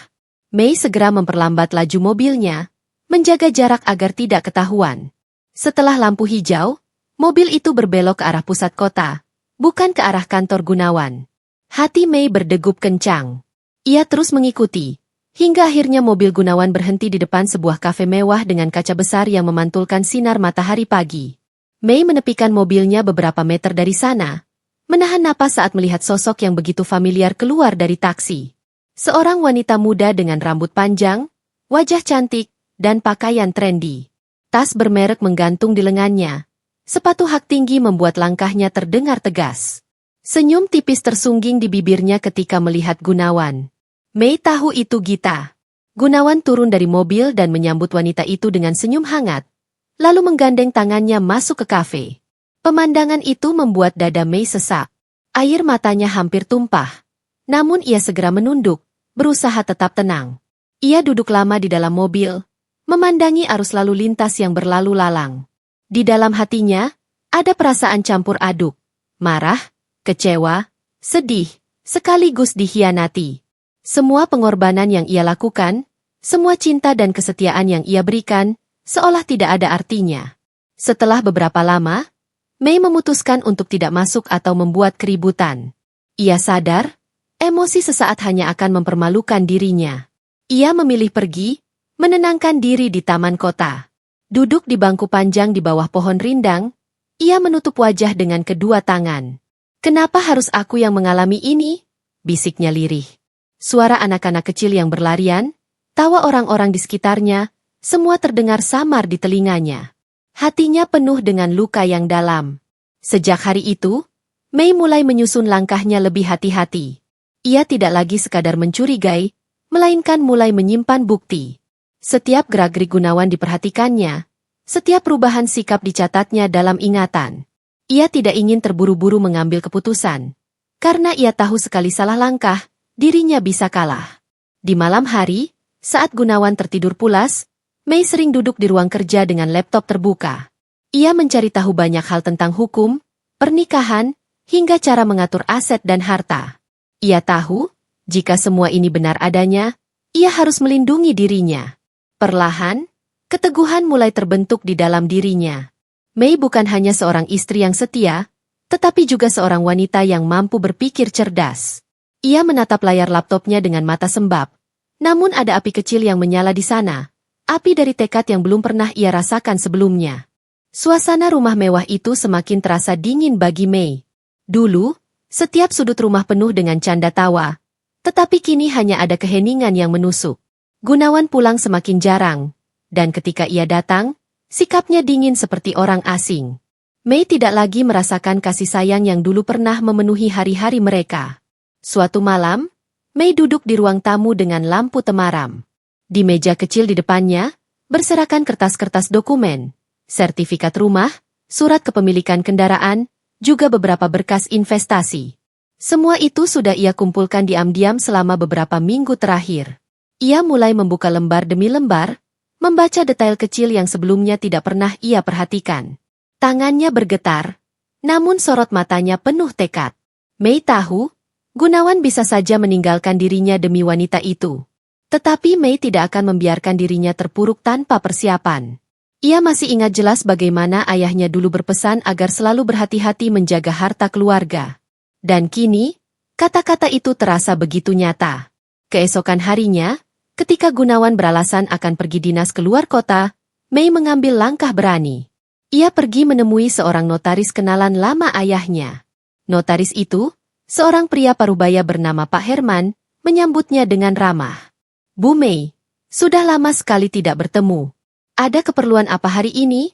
Mei segera memperlambat laju mobilnya, menjaga jarak agar tidak ketahuan. Setelah lampu hijau, mobil itu berbelok ke arah pusat kota, bukan ke arah kantor Gunawan. Hati Mei berdegup kencang. Ia terus mengikuti, hingga akhirnya mobil Gunawan berhenti di depan sebuah kafe mewah dengan kaca besar yang memantulkan sinar matahari pagi. Mei menepikan mobilnya beberapa meter dari sana, menahan napas saat melihat sosok yang begitu familiar keluar dari taksi. Seorang wanita muda dengan rambut panjang, wajah cantik, dan pakaian trendy. Tas bermerek menggantung di lengannya. Sepatu hak tinggi membuat langkahnya terdengar tegas. Senyum tipis tersungging di bibirnya ketika melihat Gunawan. Mei tahu itu Gita. Gunawan turun dari mobil dan menyambut wanita itu dengan senyum hangat, lalu menggandeng tangannya masuk ke kafe. Pemandangan itu membuat dada Mei sesak. Air matanya hampir tumpah. Namun ia segera menunduk, berusaha tetap tenang. Ia duduk lama di dalam mobil, memandangi arus lalu lintas yang berlalu lalang. Di dalam hatinya, ada perasaan campur aduk, marah, kecewa, sedih, sekaligus dikhianati. Semua pengorbanan yang ia lakukan, semua cinta dan kesetiaan yang ia berikan, seolah tidak ada artinya. Setelah beberapa lama, Mei memutuskan untuk tidak masuk atau membuat keributan. Ia sadar, emosi sesaat hanya akan mempermalukan dirinya. Ia memilih pergi, menenangkan diri di taman kota. Duduk di bangku panjang di bawah pohon rindang, ia menutup wajah dengan kedua tangan. Kenapa harus aku yang mengalami ini? Bisiknya lirih. Suara anak-anak kecil yang berlarian, tawa orang-orang di sekitarnya, semua terdengar samar di telinganya. Hatinya penuh dengan luka yang dalam. Sejak hari itu, Mei mulai menyusun langkahnya lebih hati-hati. Ia tidak lagi sekadar mencurigai, melainkan mulai menyimpan bukti. Setiap gerak-gerik Gunawan diperhatikannya, setiap perubahan sikap dicatatnya dalam ingatan. Ia tidak ingin terburu-buru mengambil keputusan, karena ia tahu sekali salah langkah, dirinya bisa kalah. Di malam hari, saat Gunawan tertidur pulas, Mei sering duduk di ruang kerja dengan laptop terbuka. Ia mencari tahu banyak hal tentang hukum, pernikahan, hingga cara mengatur aset dan harta. Ia tahu, jika semua ini benar adanya, ia harus melindungi dirinya. Perlahan, keteguhan mulai terbentuk di dalam dirinya. Mei bukan hanya seorang istri yang setia, tetapi juga seorang wanita yang mampu berpikir cerdas. Ia menatap layar laptopnya dengan mata sembab. Namun ada api kecil yang menyala di sana, api dari tekad yang belum pernah ia rasakan sebelumnya. Suasana rumah mewah itu semakin terasa dingin bagi Mei. Dulu, setiap sudut rumah penuh dengan canda tawa, tetapi kini hanya ada keheningan yang menusuk. Gunawan pulang semakin jarang, dan ketika ia datang, sikapnya dingin seperti orang asing. Mei tidak lagi merasakan kasih sayang yang dulu pernah memenuhi hari-hari mereka. Suatu malam, Mei duduk di ruang tamu dengan lampu temaram. Di meja kecil di depannya, berserakan kertas-kertas dokumen, sertifikat rumah, surat kepemilikan kendaraan, juga beberapa berkas investasi. Semua itu sudah ia kumpulkan diam-diam selama beberapa minggu terakhir. Ia mulai membuka lembar demi lembar, membaca detail kecil yang sebelumnya tidak pernah ia perhatikan. Tangannya bergetar, namun sorot matanya penuh tekad. Mei tahu, Gunawan bisa saja meninggalkan dirinya demi wanita itu. Tetapi Mei tidak akan membiarkan dirinya terpuruk tanpa persiapan. Ia masih ingat jelas bagaimana ayahnya dulu berpesan agar selalu berhati-hati menjaga harta keluarga. Dan kini, kata-kata itu terasa begitu nyata. Keesokan harinya, ketika Gunawan beralasan akan pergi dinas keluar kota, Mei mengambil langkah berani. Ia pergi menemui seorang notaris kenalan lama ayahnya. Notaris itu, seorang pria parubaya bernama Pak Herman, menyambutnya dengan ramah. Bu Mei, sudah lama sekali tidak bertemu. Ada keperluan apa hari ini?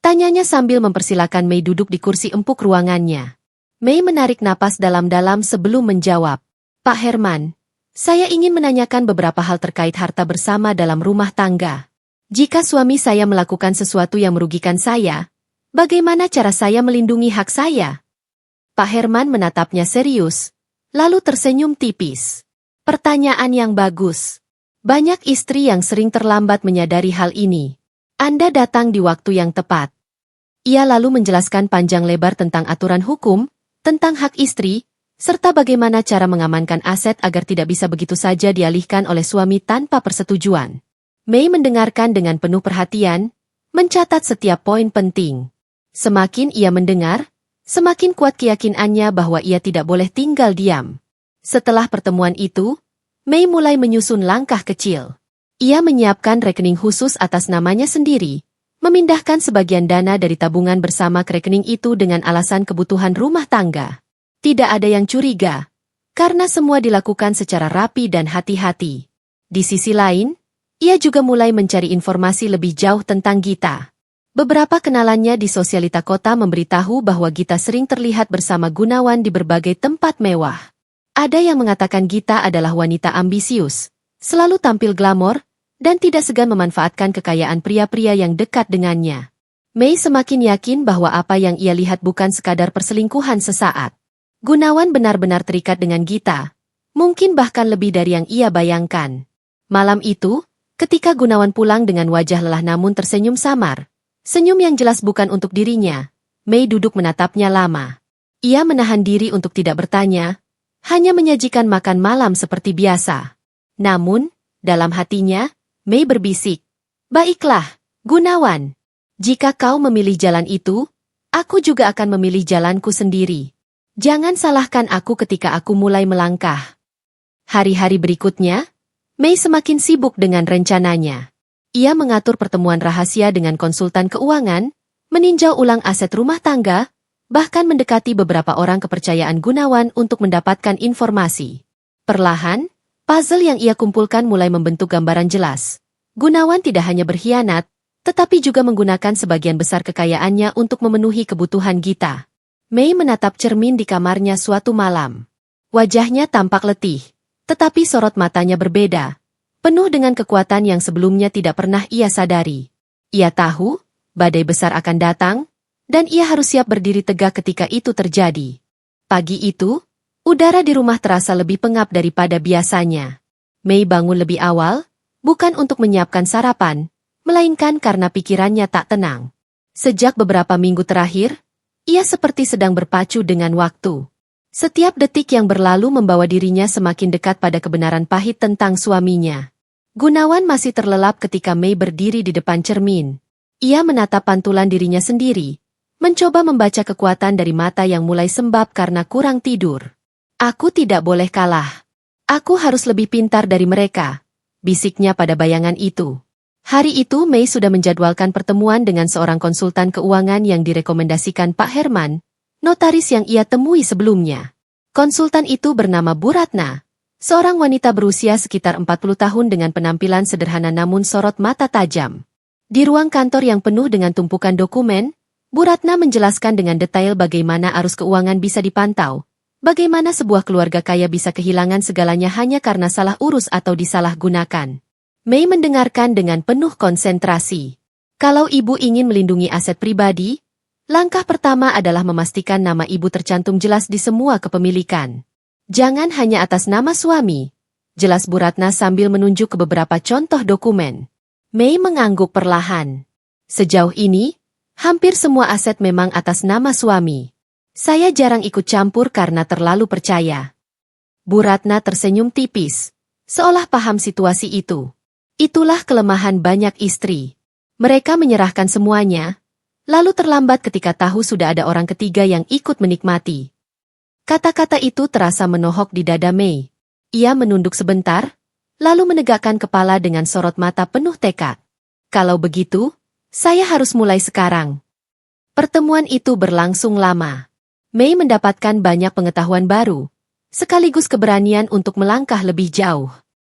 Tanyanya sambil mempersilakan Mei duduk di kursi empuk ruangannya. Mei menarik napas dalam-dalam sebelum menjawab. Pak Herman, saya ingin menanyakan beberapa hal terkait harta bersama dalam rumah tangga. Jika suami saya melakukan sesuatu yang merugikan saya, bagaimana cara saya melindungi hak saya? Pak Herman menatapnya serius, lalu tersenyum tipis. Pertanyaan yang bagus. Banyak istri yang sering terlambat menyadari hal ini. Anda datang di waktu yang tepat. Ia lalu menjelaskan panjang lebar tentang aturan hukum, tentang hak istri, serta bagaimana cara mengamankan aset agar tidak bisa begitu saja dialihkan oleh suami tanpa persetujuan. Mei mendengarkan dengan penuh perhatian, mencatat setiap poin penting. Semakin ia mendengar, semakin kuat keyakinannya bahwa ia tidak boleh tinggal diam. Setelah pertemuan itu, Mei mulai menyusun langkah kecil. Ia menyiapkan rekening khusus atas namanya sendiri, memindahkan sebagian dana dari tabungan bersama ke rekening itu dengan alasan kebutuhan rumah tangga. Tidak ada yang curiga, karena semua dilakukan secara rapi dan hati-hati. Di sisi lain, ia juga mulai mencari informasi lebih jauh tentang Gita. Beberapa kenalannya di sosialita kota memberitahu bahwa Gita sering terlihat bersama Gunawan di berbagai tempat mewah. Ada yang mengatakan Gita adalah wanita ambisius, selalu tampil glamor, dan tidak segan memanfaatkan kekayaan pria-pria yang dekat dengannya. Mei semakin yakin bahwa apa yang ia lihat bukan sekadar perselingkuhan sesaat. Gunawan benar-benar terikat dengan Gita, mungkin bahkan lebih dari yang ia bayangkan. Malam itu, ketika Gunawan pulang dengan wajah lelah namun tersenyum samar, senyum yang jelas bukan untuk dirinya, Mei duduk menatapnya lama. Ia menahan diri untuk tidak bertanya, hanya menyajikan makan malam seperti biasa. Namun, dalam hatinya, Mei berbisik, "Baiklah, Gunawan. Jika kau memilih jalan itu, aku juga akan memilih jalanku sendiri. Jangan salahkan aku ketika aku mulai melangkah." Hari-hari berikutnya, Mei semakin sibuk dengan rencananya. Ia mengatur pertemuan rahasia dengan konsultan keuangan, meninjau ulang aset rumah tangga, bahkan mendekati beberapa orang kepercayaan Gunawan untuk mendapatkan informasi. Perlahan, puzzle yang ia kumpulkan mulai membentuk gambaran jelas. Gunawan tidak hanya berkhianat, tetapi juga menggunakan sebagian besar kekayaannya untuk memenuhi kebutuhan Gita. Mei menatap cermin di kamarnya suatu malam. Wajahnya tampak letih, tetapi sorot matanya berbeda, penuh dengan kekuatan yang sebelumnya tidak pernah ia sadari. Ia tahu, badai besar akan datang, dan ia harus siap berdiri tegak ketika itu terjadi. Pagi itu, udara di rumah terasa lebih pengap daripada biasanya. Mei bangun lebih awal, bukan untuk menyiapkan sarapan, melainkan karena pikirannya tak tenang. Sejak beberapa minggu terakhir, ia seperti sedang berpacu dengan waktu. Setiap detik yang berlalu membawa dirinya semakin dekat pada kebenaran pahit tentang suaminya. Gunawan masih terlelap ketika Mei berdiri di depan cermin. Ia menatap pantulan dirinya sendiri, mencoba membaca kekuatan dari mata yang mulai sembab karena kurang tidur. "Aku tidak boleh kalah. Aku harus lebih pintar dari mereka," bisiknya pada bayangan itu. Hari itu Mei sudah menjadwalkan pertemuan dengan seorang konsultan keuangan yang direkomendasikan Pak Herman, notaris yang ia temui sebelumnya. Konsultan itu bernama Bu Ratna, seorang wanita berusia sekitar 40 tahun dengan penampilan sederhana namun sorot mata tajam. Di ruang kantor yang penuh dengan tumpukan dokumen, Bu Ratna menjelaskan dengan detail bagaimana arus keuangan bisa dipantau, bagaimana sebuah keluarga kaya bisa kehilangan segalanya hanya karena salah urus atau disalahgunakan. Mei mendengarkan dengan penuh konsentrasi. Kalau ibu ingin melindungi aset pribadi, langkah pertama adalah memastikan nama ibu tercantum jelas di semua kepemilikan. Jangan hanya atas nama suami, jelas Bu Ratna sambil menunjuk ke beberapa contoh dokumen. Mei mengangguk perlahan. Sejauh ini, hampir semua aset memang atas nama suami. Saya jarang ikut campur karena terlalu percaya. Bu Ratna tersenyum tipis, seolah paham situasi itu. Itulah kelemahan banyak istri. Mereka menyerahkan semuanya, lalu terlambat ketika tahu sudah ada orang ketiga yang ikut menikmati. Kata-kata itu terasa menohok di dada Mei. Ia menunduk sebentar, lalu menegakkan kepala dengan sorot mata penuh tekad. Kalau begitu, saya harus mulai sekarang. Pertemuan itu berlangsung lama. Mei mendapatkan banyak pengetahuan baru, sekaligus keberanian untuk melangkah lebih jauh.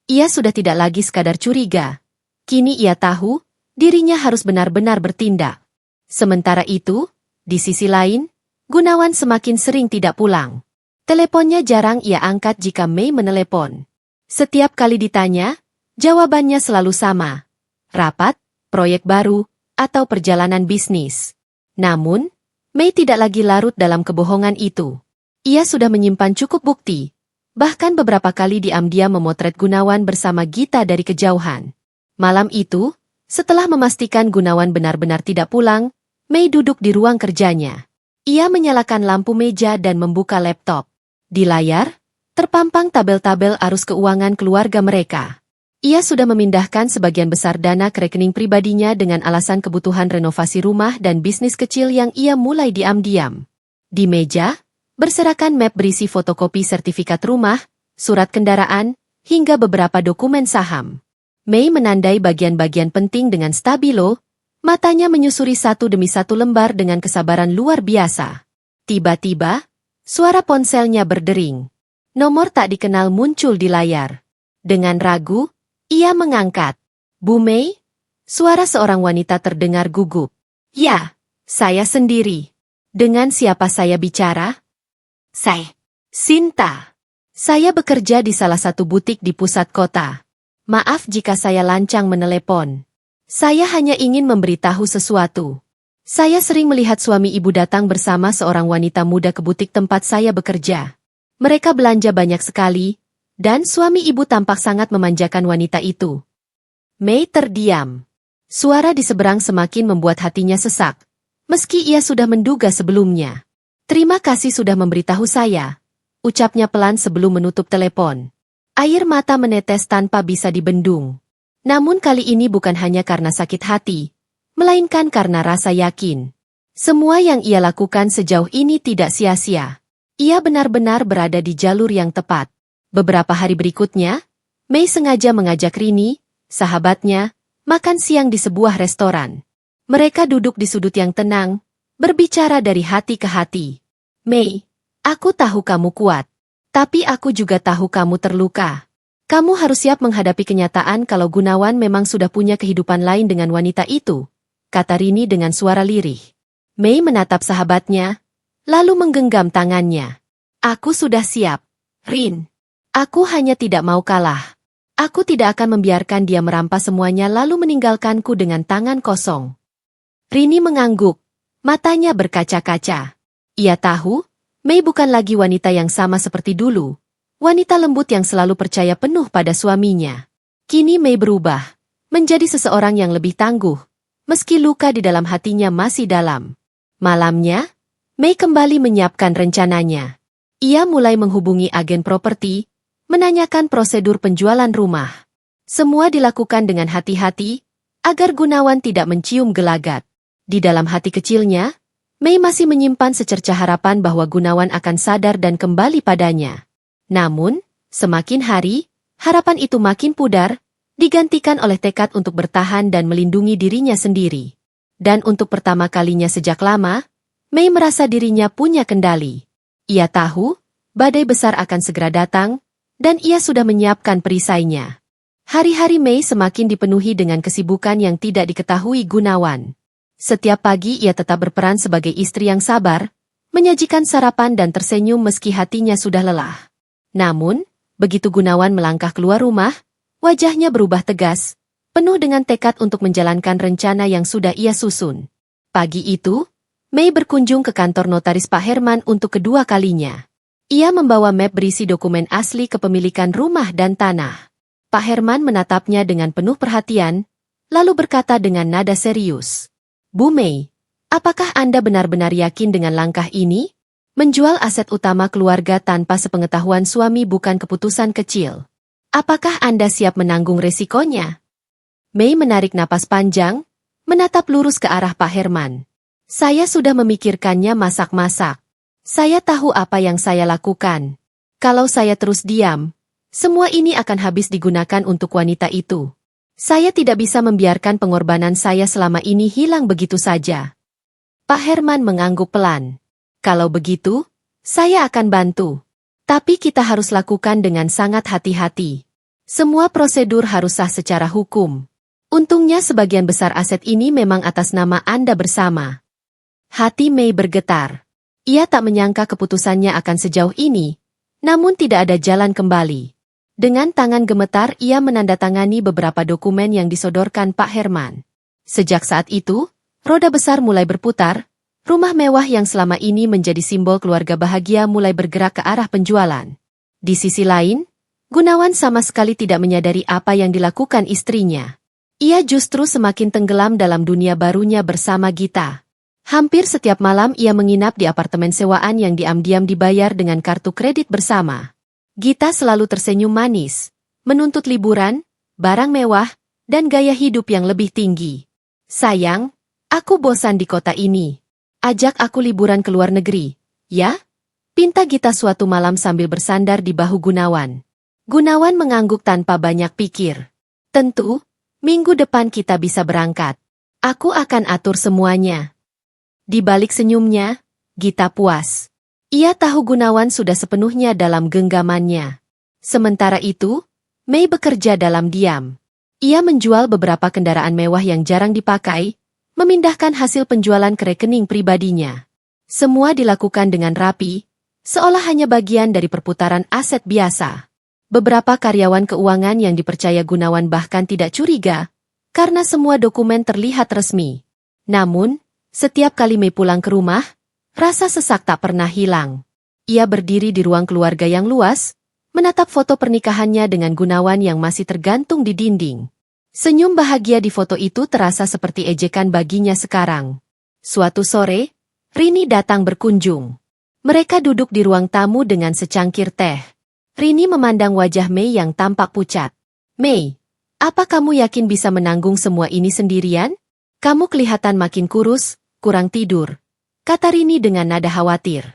Ia sudah tidak lagi sekadar curiga. Kini ia tahu, dirinya harus benar-benar bertindak. Sementara itu, di sisi lain, Gunawan semakin sering tidak pulang. Teleponnya jarang ia angkat jika Mei menelepon. Setiap kali ditanya, jawabannya selalu sama. Rapat, proyek baru, atau perjalanan bisnis. Namun, Mei tidak lagi larut dalam kebohongan itu. Ia sudah menyimpan cukup bukti. Bahkan beberapa kali diam-diam memotret Gunawan bersama Gita dari kejauhan. Malam itu, setelah memastikan Gunawan benar-benar tidak pulang, Mei duduk di ruang kerjanya. Ia menyalakan lampu meja dan membuka laptop. Di layar, terpampang tabel-tabel arus keuangan keluarga mereka. Ia sudah memindahkan sebagian besar dana ke rekening pribadinya dengan alasan kebutuhan renovasi rumah dan bisnis kecil yang ia mulai diam-diam. Di meja, berserakan map berisi fotokopi sertifikat rumah, surat kendaraan, hingga beberapa dokumen saham. Mei menandai bagian-bagian penting dengan stabilo, matanya menyusuri satu demi satu lembar dengan kesabaran luar biasa. Tiba-tiba, suara ponselnya berdering. Nomor tak dikenal muncul di layar. Dengan ragu, ia mengangkat. Bu Mei? Suara seorang wanita terdengar gugup. Ya, saya sendiri. Dengan siapa saya bicara? Sinta. Saya bekerja di salah satu butik di pusat kota. Maaf jika saya lancang menelepon. Saya hanya ingin memberitahu sesuatu. Saya sering melihat suami ibu datang bersama seorang wanita muda ke butik tempat saya bekerja. Mereka belanja banyak sekali, dan suami ibu tampak sangat memanjakan wanita itu. Mei terdiam. Suara di seberang semakin membuat hatinya sesak, meski ia sudah menduga sebelumnya. Terima kasih sudah memberitahu saya, ucapnya pelan sebelum menutup telepon. Air mata menetes tanpa bisa dibendung. Namun kali ini bukan hanya karena sakit hati, melainkan karena rasa yakin. Semua yang ia lakukan sejauh ini tidak sia-sia. Ia benar-benar berada di jalur yang tepat. Beberapa hari berikutnya, Mei sengaja mengajak Rini, sahabatnya, makan siang di sebuah restoran. Mereka duduk di sudut yang tenang, berbicara dari hati ke hati. Mei, aku tahu kamu kuat. Tapi aku juga tahu kamu terluka. Kamu harus siap menghadapi kenyataan kalau Gunawan memang sudah punya kehidupan lain dengan wanita itu, kata Rini dengan suara lirih. Mei menatap sahabatnya, lalu menggenggam tangannya. Aku sudah siap, Rin. Aku hanya tidak mau kalah. Aku tidak akan membiarkan dia merampas semuanya lalu meninggalkanku dengan tangan kosong. Rini mengangguk, matanya berkaca-kaca. Ia tahu, Mei bukan lagi wanita yang sama seperti dulu. Wanita lembut yang selalu percaya penuh pada suaminya. Kini Mei berubah, menjadi seseorang yang lebih tangguh, meski luka di dalam hatinya masih dalam. Malamnya, Mei kembali menyiapkan rencananya. Ia mulai menghubungi agen properti, menanyakan prosedur penjualan rumah. Semua dilakukan dengan hati-hati, agar Gunawan tidak mencium gelagat. Di dalam hati kecilnya, Mei masih menyimpan secercah harapan bahwa Gunawan akan sadar dan kembali padanya. Namun, semakin hari, harapan itu makin pudar, digantikan oleh tekad untuk bertahan dan melindungi dirinya sendiri. Dan untuk pertama kalinya sejak lama, Mei merasa dirinya punya kendali. Ia tahu, badai besar akan segera datang, dan ia sudah menyiapkan perisainya. Hari-hari Mei semakin dipenuhi dengan kesibukan yang tidak diketahui Gunawan. Setiap pagi ia tetap berperan sebagai istri yang sabar, menyajikan sarapan dan tersenyum meski hatinya sudah lelah. Namun, begitu Gunawan melangkah keluar rumah, wajahnya berubah tegas, penuh dengan tekad untuk menjalankan rencana yang sudah ia susun. Pagi itu, Mei berkunjung ke kantor notaris Pak Herman untuk kedua kalinya. Ia membawa map berisi dokumen asli kepemilikan rumah dan tanah. Pak Herman menatapnya dengan penuh perhatian, lalu berkata dengan nada serius, "Bu Mei, apakah Anda benar-benar yakin dengan langkah ini? Menjual aset utama keluarga tanpa sepengetahuan suami bukan keputusan kecil. Apakah Anda siap menanggung resikonya?" Mei menarik napas panjang, menatap lurus ke arah Pak Herman. "Saya sudah memikirkannya masak-masak. Saya tahu apa yang saya lakukan. Kalau saya terus diam, semua ini akan habis digunakan untuk wanita itu. Saya tidak bisa membiarkan pengorbanan saya selama ini hilang begitu saja." Pak Herman mengangguk pelan. "Kalau begitu, saya akan bantu. Tapi kita harus lakukan dengan sangat hati-hati. Semua prosedur harus sah secara hukum. Untungnya sebagian besar aset ini memang atas nama Anda bersama." Hati Mei bergetar. Ia tak menyangka keputusannya akan sejauh ini, namun tidak ada jalan kembali. Dengan tangan gemetar ia menandatangani beberapa dokumen yang disodorkan Pak Herman. Sejak saat itu, roda besar mulai berputar, rumah mewah yang selama ini menjadi simbol keluarga bahagia mulai bergerak ke arah penjualan. Di sisi lain, Gunawan sama sekali tidak menyadari apa yang dilakukan istrinya. Ia justru semakin tenggelam dalam dunia barunya bersama Gita. Hampir setiap malam ia menginap di apartemen sewaan yang diam-diam dibayar dengan kartu kredit bersama. Gita selalu tersenyum manis, menuntut liburan, barang mewah, dan gaya hidup yang lebih tinggi. "Sayang, aku bosan di kota ini. Ajak aku liburan ke luar negeri, ya?" pinta Gita suatu malam sambil bersandar di bahu Gunawan. Gunawan mengangguk tanpa banyak pikir. "Tentu, minggu depan kita bisa berangkat. Aku akan atur semuanya." Di balik senyumnya, Gita puas. Ia tahu Gunawan sudah sepenuhnya dalam genggamannya. Sementara itu, Mei bekerja dalam diam. Ia menjual beberapa kendaraan mewah yang jarang dipakai, memindahkan hasil penjualan ke rekening pribadinya. Semua dilakukan dengan rapi, seolah hanya bagian dari perputaran aset biasa. Beberapa karyawan keuangan yang dipercaya Gunawan bahkan tidak curiga, karena semua dokumen terlihat resmi. Namun, setiap kali Mei pulang ke rumah, rasa sesak tak pernah hilang. Ia berdiri di ruang keluarga yang luas, menatap foto pernikahannya dengan Gunawan yang masih tergantung di dinding. Senyum bahagia di foto itu terasa seperti ejekan baginya sekarang. Suatu sore, Rini datang berkunjung. Mereka duduk di ruang tamu dengan secangkir teh. Rini memandang wajah Mei yang tampak pucat. "Mei, apa kamu yakin bisa menanggung semua ini sendirian? Kamu kelihatan makin kurus, kurang tidur," kata Rini dengan nada khawatir.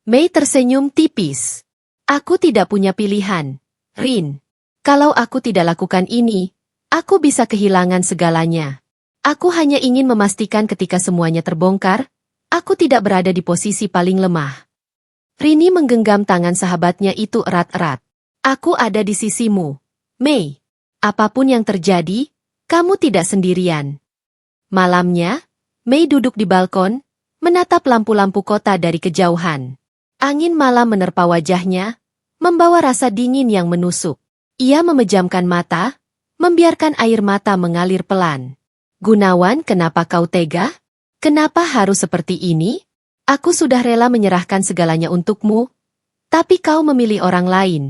Mei tersenyum tipis. "Aku tidak punya pilihan, Rin. Kalau aku tidak lakukan ini, aku bisa kehilangan segalanya. Aku hanya ingin memastikan ketika semuanya terbongkar, aku tidak berada di posisi paling lemah." Rini menggenggam tangan sahabatnya itu erat-erat. "Aku ada di sisimu, Mei. Apapun yang terjadi, kamu tidak sendirian." Malamnya, Mei duduk di balkon, menatap lampu-lampu kota dari kejauhan. Angin malam menerpa wajahnya, membawa rasa dingin yang menusuk. Ia memejamkan mata, membiarkan air mata mengalir pelan. "Gunawan, kenapa kau tega? Kenapa harus seperti ini? Aku sudah rela menyerahkan segalanya untukmu, tapi kau memilih orang lain."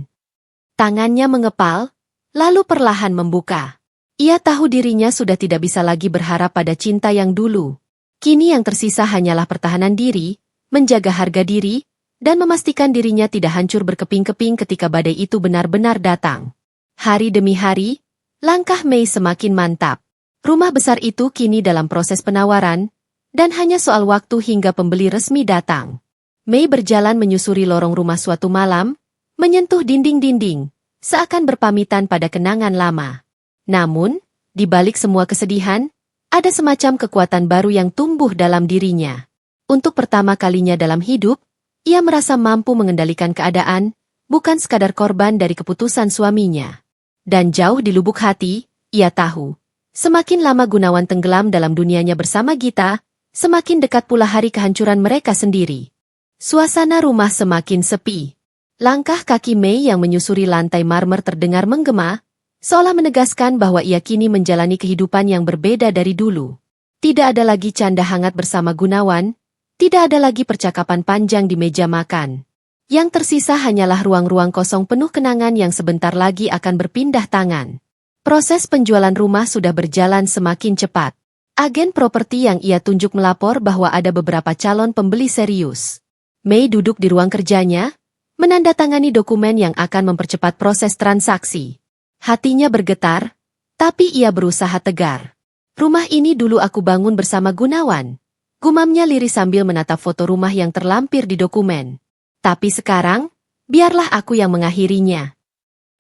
Tangannya mengepal, lalu perlahan membuka. Ia tahu dirinya sudah tidak bisa lagi berharap pada cinta yang dulu. Kini yang tersisa hanyalah pertahanan diri, menjaga harga diri, dan memastikan dirinya tidak hancur berkeping-keping ketika badai itu benar-benar datang. Hari demi hari, langkah Mei semakin mantap. Rumah besar itu kini dalam proses penawaran, dan hanya soal waktu hingga pembeli resmi datang. Mei berjalan menyusuri lorong rumah suatu malam, menyentuh dinding-dinding, seakan berpamitan pada kenangan lama. Namun, di balik semua kesedihan, ada semacam kekuatan baru yang tumbuh dalam dirinya. Untuk pertama kalinya dalam hidup, ia merasa mampu mengendalikan keadaan, bukan sekadar korban dari keputusan suaminya. Dan jauh di lubuk hati, ia tahu, semakin lama Gunawan tenggelam dalam dunianya bersama Gita, semakin dekat pula hari kehancuran mereka sendiri. Suasana rumah semakin sepi. Langkah kaki Mei yang menyusuri lantai marmer terdengar menggema, seolah menegaskan bahwa ia kini menjalani kehidupan yang berbeda dari dulu. Tidak ada lagi canda hangat bersama Gunawan, tidak ada lagi percakapan panjang di meja makan. Yang tersisa hanyalah ruang-ruang kosong penuh kenangan yang sebentar lagi akan berpindah tangan. Proses penjualan rumah sudah berjalan semakin cepat. Agen properti yang ia tunjuk melapor bahwa ada beberapa calon pembeli serius. Mei duduk di ruang kerjanya, menandatangani dokumen yang akan mempercepat proses transaksi. Hatinya bergetar, tapi ia berusaha tegar. Rumah ini dulu aku bangun bersama Gunawan. Gumamnya lirih sambil menatap foto rumah yang terlampir di dokumen. Tapi sekarang, biarlah aku yang mengakhirinya.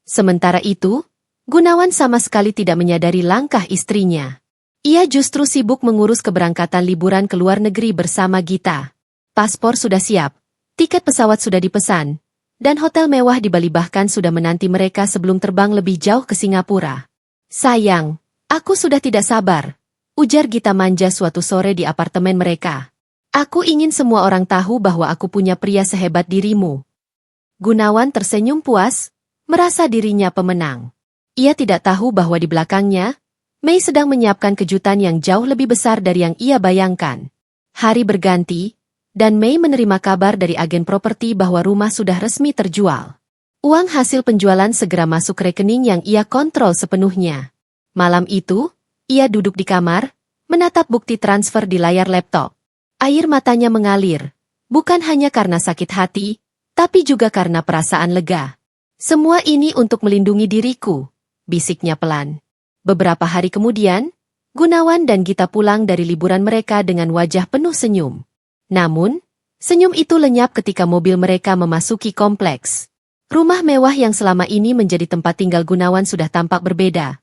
Sementara itu, Gunawan sama sekali tidak menyadari langkah istrinya. Ia justru sibuk mengurus keberangkatan liburan ke luar negeri bersama Gita. Paspor sudah siap, tiket pesawat sudah dipesan, dan hotel mewah di Bali bahkan sudah menanti mereka sebelum terbang lebih jauh ke Singapura. Sayang, aku sudah tidak sabar, ujar Gita manja suatu sore di apartemen mereka. Aku ingin semua orang tahu bahwa aku punya pria sehebat dirimu. Gunawan tersenyum puas, merasa dirinya pemenang. Ia tidak tahu bahwa di belakangnya, Mei sedang menyiapkan kejutan yang jauh lebih besar dari yang ia bayangkan. Hari berganti, dan Mei menerima kabar dari agen properti bahwa rumah sudah resmi terjual. Uang hasil penjualan segera masuk rekening yang ia kontrol sepenuhnya. Malam itu, ia duduk di kamar, menatap bukti transfer di layar laptop. Air matanya mengalir, bukan hanya karena sakit hati, tapi juga karena perasaan lega. Semua ini untuk melindungi diriku, bisiknya pelan. Beberapa hari kemudian, Gunawan dan Gita pulang dari liburan mereka dengan wajah penuh senyum. Namun, senyum itu lenyap ketika mobil mereka memasuki kompleks. Rumah mewah yang selama ini menjadi tempat tinggal Gunawan sudah tampak berbeda.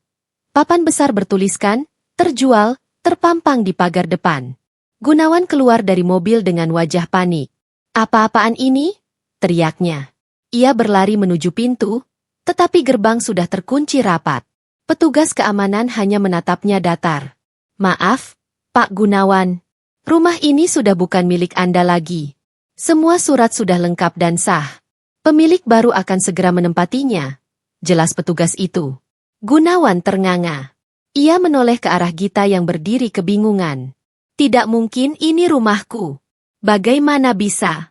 Papan besar bertuliskan, terjual, terpampang di pagar depan. Gunawan keluar dari mobil dengan wajah panik. Apa-apaan ini? Teriaknya. Ia berlari menuju pintu, tetapi gerbang sudah terkunci rapat. Petugas keamanan hanya menatapnya datar. Maaf, Pak Gunawan. Rumah ini sudah bukan milik Anda lagi. Semua surat sudah lengkap dan sah. Pemilik baru akan segera menempatinya. Jelas petugas itu. Gunawan ternganga. Ia menoleh ke arah Gita yang berdiri kebingungan. Tidak mungkin ini rumahku. Bagaimana bisa?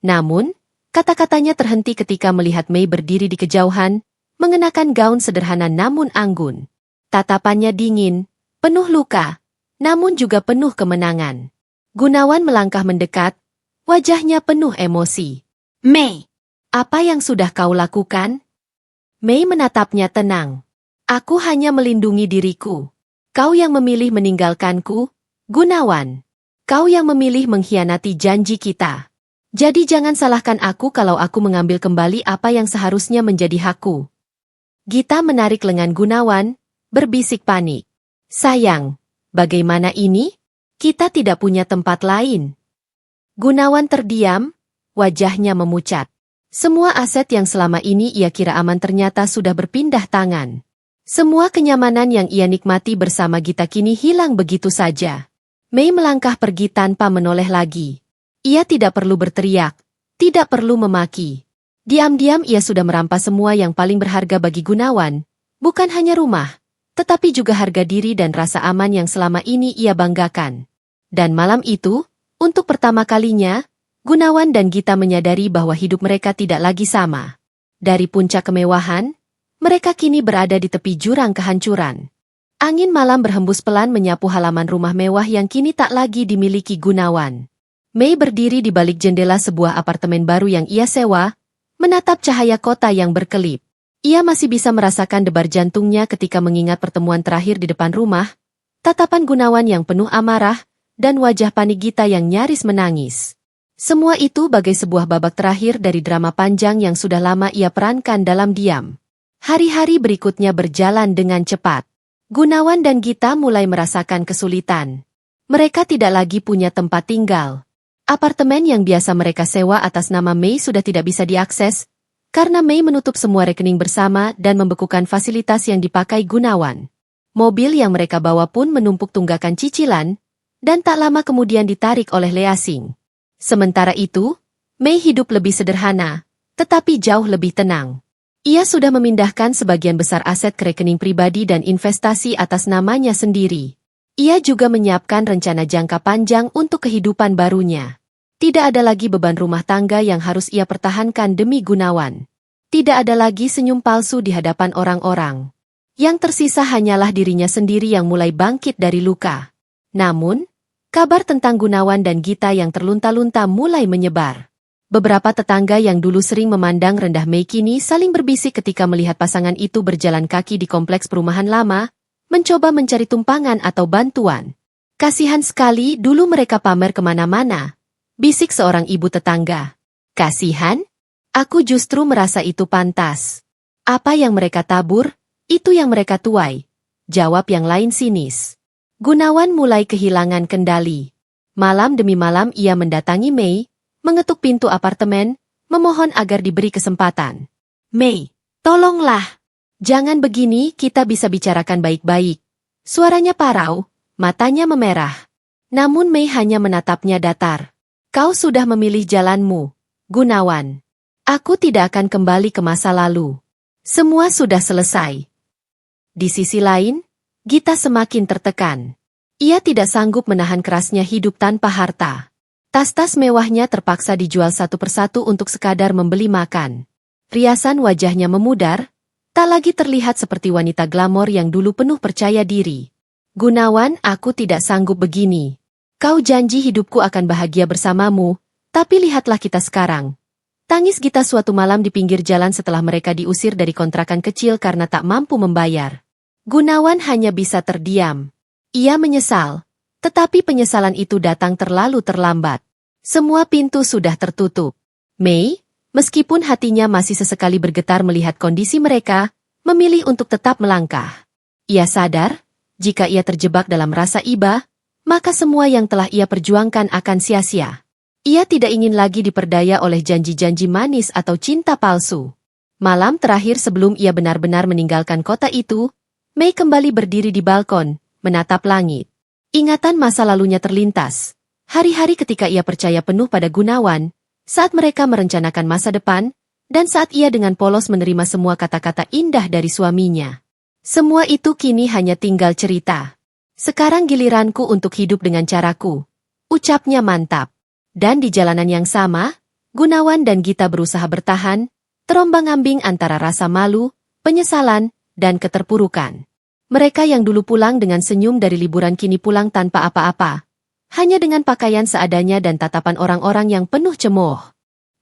Namun, kata-katanya terhenti ketika melihat Mei berdiri di kejauhan, mengenakan gaun sederhana namun anggun. Tatapannya dingin, penuh luka, namun juga penuh kemenangan. Gunawan melangkah mendekat, wajahnya penuh emosi. Mei, apa yang sudah kau lakukan? Mei menatapnya tenang. Aku hanya melindungi diriku. Kau yang memilih meninggalkanku, Gunawan. Kau yang memilih mengkhianati janji kita. Jadi jangan salahkan aku kalau aku mengambil kembali apa yang seharusnya menjadi hakku. Gita menarik lengan Gunawan, berbisik panik. Sayang, bagaimana ini? Kita tidak punya tempat lain. Gunawan terdiam, wajahnya memucat. Semua aset yang selama ini ia kira aman ternyata sudah berpindah tangan. Semua kenyamanan yang ia nikmati bersama Gita kini hilang begitu saja. Mei melangkah pergi tanpa menoleh lagi. Ia tidak perlu berteriak, tidak perlu memaki. Diam-diam ia sudah merampas semua yang paling berharga bagi Gunawan, bukan hanya rumah, tetapi juga harga diri dan rasa aman yang selama ini ia banggakan. Dan malam itu, untuk pertama kalinya, Gunawan dan Gita menyadari bahwa hidup mereka tidak lagi sama. Dari puncak kemewahan, mereka kini berada di tepi jurang kehancuran. Angin malam berhembus pelan menyapu halaman rumah mewah yang kini tak lagi dimiliki Gunawan. Mei berdiri di balik jendela sebuah apartemen baru yang ia sewa, menatap cahaya kota yang berkelip. Ia masih bisa merasakan debar jantungnya ketika mengingat pertemuan terakhir di depan rumah, tatapan Gunawan yang penuh amarah, dan wajah panik Gita yang nyaris menangis. Semua itu bagai sebuah babak terakhir dari drama panjang yang sudah lama ia perankan dalam diam. Hari-hari berikutnya berjalan dengan cepat. Gunawan dan Gita mulai merasakan kesulitan. Mereka tidak lagi punya tempat tinggal. Apartemen yang biasa mereka sewa atas nama Mei sudah tidak bisa diakses, karena Mei menutup semua rekening bersama dan membekukan fasilitas yang dipakai Gunawan. Mobil yang mereka bawa pun menumpuk tunggakan cicilan, dan tak lama kemudian ditarik oleh Leasing. Sementara itu, Mei hidup lebih sederhana, tetapi jauh lebih tenang. Ia sudah memindahkan sebagian besar aset ke rekening pribadi dan investasi atas namanya sendiri. Ia juga menyiapkan rencana jangka panjang untuk kehidupan barunya. Tidak ada lagi beban rumah tangga yang harus ia pertahankan demi Gunawan. Tidak ada lagi senyum palsu di hadapan orang-orang. Yang tersisa hanyalah dirinya sendiri yang mulai bangkit dari luka. Namun, kabar tentang Gunawan dan Gita yang terlunta-lunta mulai menyebar. Beberapa tetangga yang dulu sering memandang rendah Mei kini saling berbisik ketika melihat pasangan itu berjalan kaki di kompleks perumahan lama, mencoba mencari tumpangan atau bantuan. Kasihan sekali dulu mereka pamer kemana-mana, bisik seorang ibu tetangga. Kasihan? Aku justru merasa itu pantas. Apa yang mereka tabur, itu yang mereka tuai, jawab yang lain sinis. Gunawan mulai kehilangan kendali. Malam demi malam ia mendatangi Mei, mengetuk pintu apartemen, memohon agar diberi kesempatan. Mei, tolonglah. Jangan begini, kita bisa bicarakan baik-baik. Suaranya parau, matanya memerah. Namun Mei hanya menatapnya datar. Kau sudah memilih jalanmu, Gunawan. Aku tidak akan kembali ke masa lalu. Semua sudah selesai. Di sisi lain, Gita semakin tertekan. Ia tidak sanggup menahan kerasnya hidup tanpa harta. Tas-tas mewahnya terpaksa dijual satu persatu untuk sekadar membeli makan. Riasan wajahnya memudar, tak lagi terlihat seperti wanita glamor yang dulu penuh percaya diri. Gunawan, aku tidak sanggup begini. Kau janji hidupku akan bahagia bersamamu, tapi lihatlah kita sekarang. Tangis Gita suatu malam di pinggir jalan setelah mereka diusir dari kontrakan kecil karena tak mampu membayar. Gunawan hanya bisa terdiam. Ia menyesal, tetapi penyesalan itu datang terlalu terlambat. Semua pintu sudah tertutup. Mei, meskipun hatinya masih sesekali bergetar melihat kondisi mereka, memilih untuk tetap melangkah. Ia sadar, jika ia terjebak dalam rasa iba, maka semua yang telah ia perjuangkan akan sia-sia. Ia tidak ingin lagi diperdaya oleh janji-janji manis atau cinta palsu. Malam terakhir sebelum ia benar-benar meninggalkan kota itu, Mei kembali berdiri di balkon, menatap langit. Ingatan masa lalunya terlintas. Hari-hari ketika ia percaya penuh pada Gunawan, saat mereka merencanakan masa depan, dan saat ia dengan polos menerima semua kata-kata indah dari suaminya. Semua itu kini hanya tinggal cerita. Sekarang giliranku untuk hidup dengan caraku. Ucapnya mantap. Dan di jalanan yang sama, Gunawan dan Gita berusaha bertahan, terombang-ambing antara rasa malu, penyesalan, dan keterpurukan. Mereka yang dulu pulang dengan senyum dari liburan kini pulang tanpa apa-apa. Hanya dengan pakaian seadanya dan tatapan orang-orang yang penuh cemooh.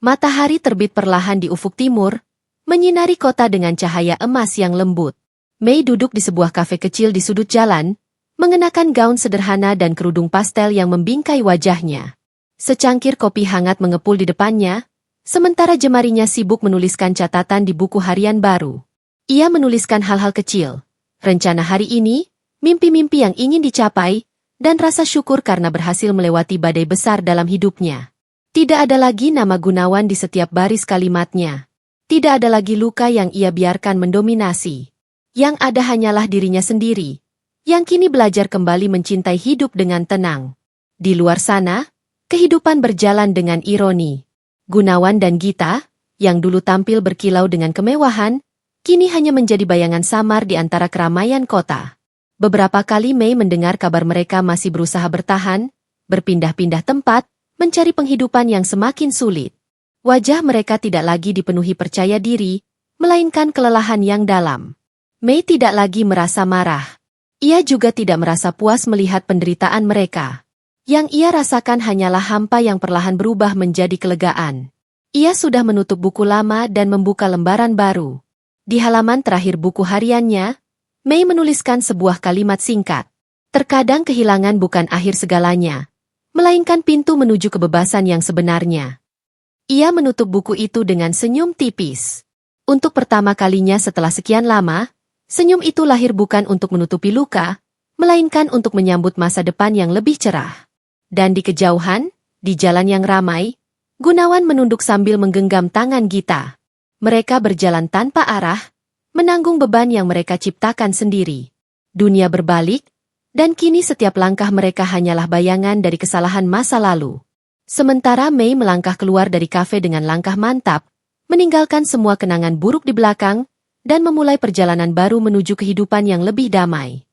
Matahari terbit perlahan di ufuk timur, menyinari kota dengan cahaya emas yang lembut. Mei duduk di sebuah kafe kecil di sudut jalan, mengenakan gaun sederhana dan kerudung pastel yang membingkai wajahnya. Secangkir kopi hangat mengepul di depannya, sementara jemarinya sibuk menuliskan catatan di buku harian baru. Ia menuliskan hal-hal kecil, rencana hari ini, mimpi-mimpi yang ingin dicapai, dan rasa syukur karena berhasil melewati badai besar dalam hidupnya. Tidak ada lagi nama Gunawan di setiap baris kalimatnya. Tidak ada lagi luka yang ia biarkan mendominasi. Yang ada hanyalah dirinya sendiri, yang kini belajar kembali mencintai hidup dengan tenang. Di luar sana, kehidupan berjalan dengan ironi. Gunawan dan Gita, yang dulu tampil berkilau dengan kemewahan, kini hanya menjadi bayangan samar di antara keramaian kota. Beberapa kali Mei mendengar kabar mereka masih berusaha bertahan, berpindah-pindah tempat, mencari penghidupan yang semakin sulit. Wajah mereka tidak lagi dipenuhi percaya diri, melainkan kelelahan yang dalam. Mei tidak lagi merasa marah. Ia juga tidak merasa puas melihat penderitaan mereka. Yang ia rasakan hanyalah hampa yang perlahan berubah menjadi kelegaan. Ia sudah menutup buku lama dan membuka lembaran baru. Di halaman terakhir buku hariannya, Mei menuliskan sebuah kalimat singkat. Terkadang kehilangan bukan akhir segalanya, melainkan pintu menuju kebebasan yang sebenarnya. Ia menutup buku itu dengan senyum tipis. Untuk pertama kalinya setelah sekian lama, senyum itu lahir bukan untuk menutupi luka, melainkan untuk menyambut masa depan yang lebih cerah. Dan di kejauhan, di jalan yang ramai, Gunawan menunduk sambil menggenggam tangan Gita. Mereka berjalan tanpa arah, menanggung beban yang mereka ciptakan sendiri. Dunia berbalik, Dan kini setiap langkah mereka hanyalah bayangan dari kesalahan masa lalu. Sementara Mei melangkah keluar dari kafe dengan langkah mantap, meninggalkan semua kenangan buruk di belakang, dan memulai perjalanan baru menuju kehidupan yang lebih damai.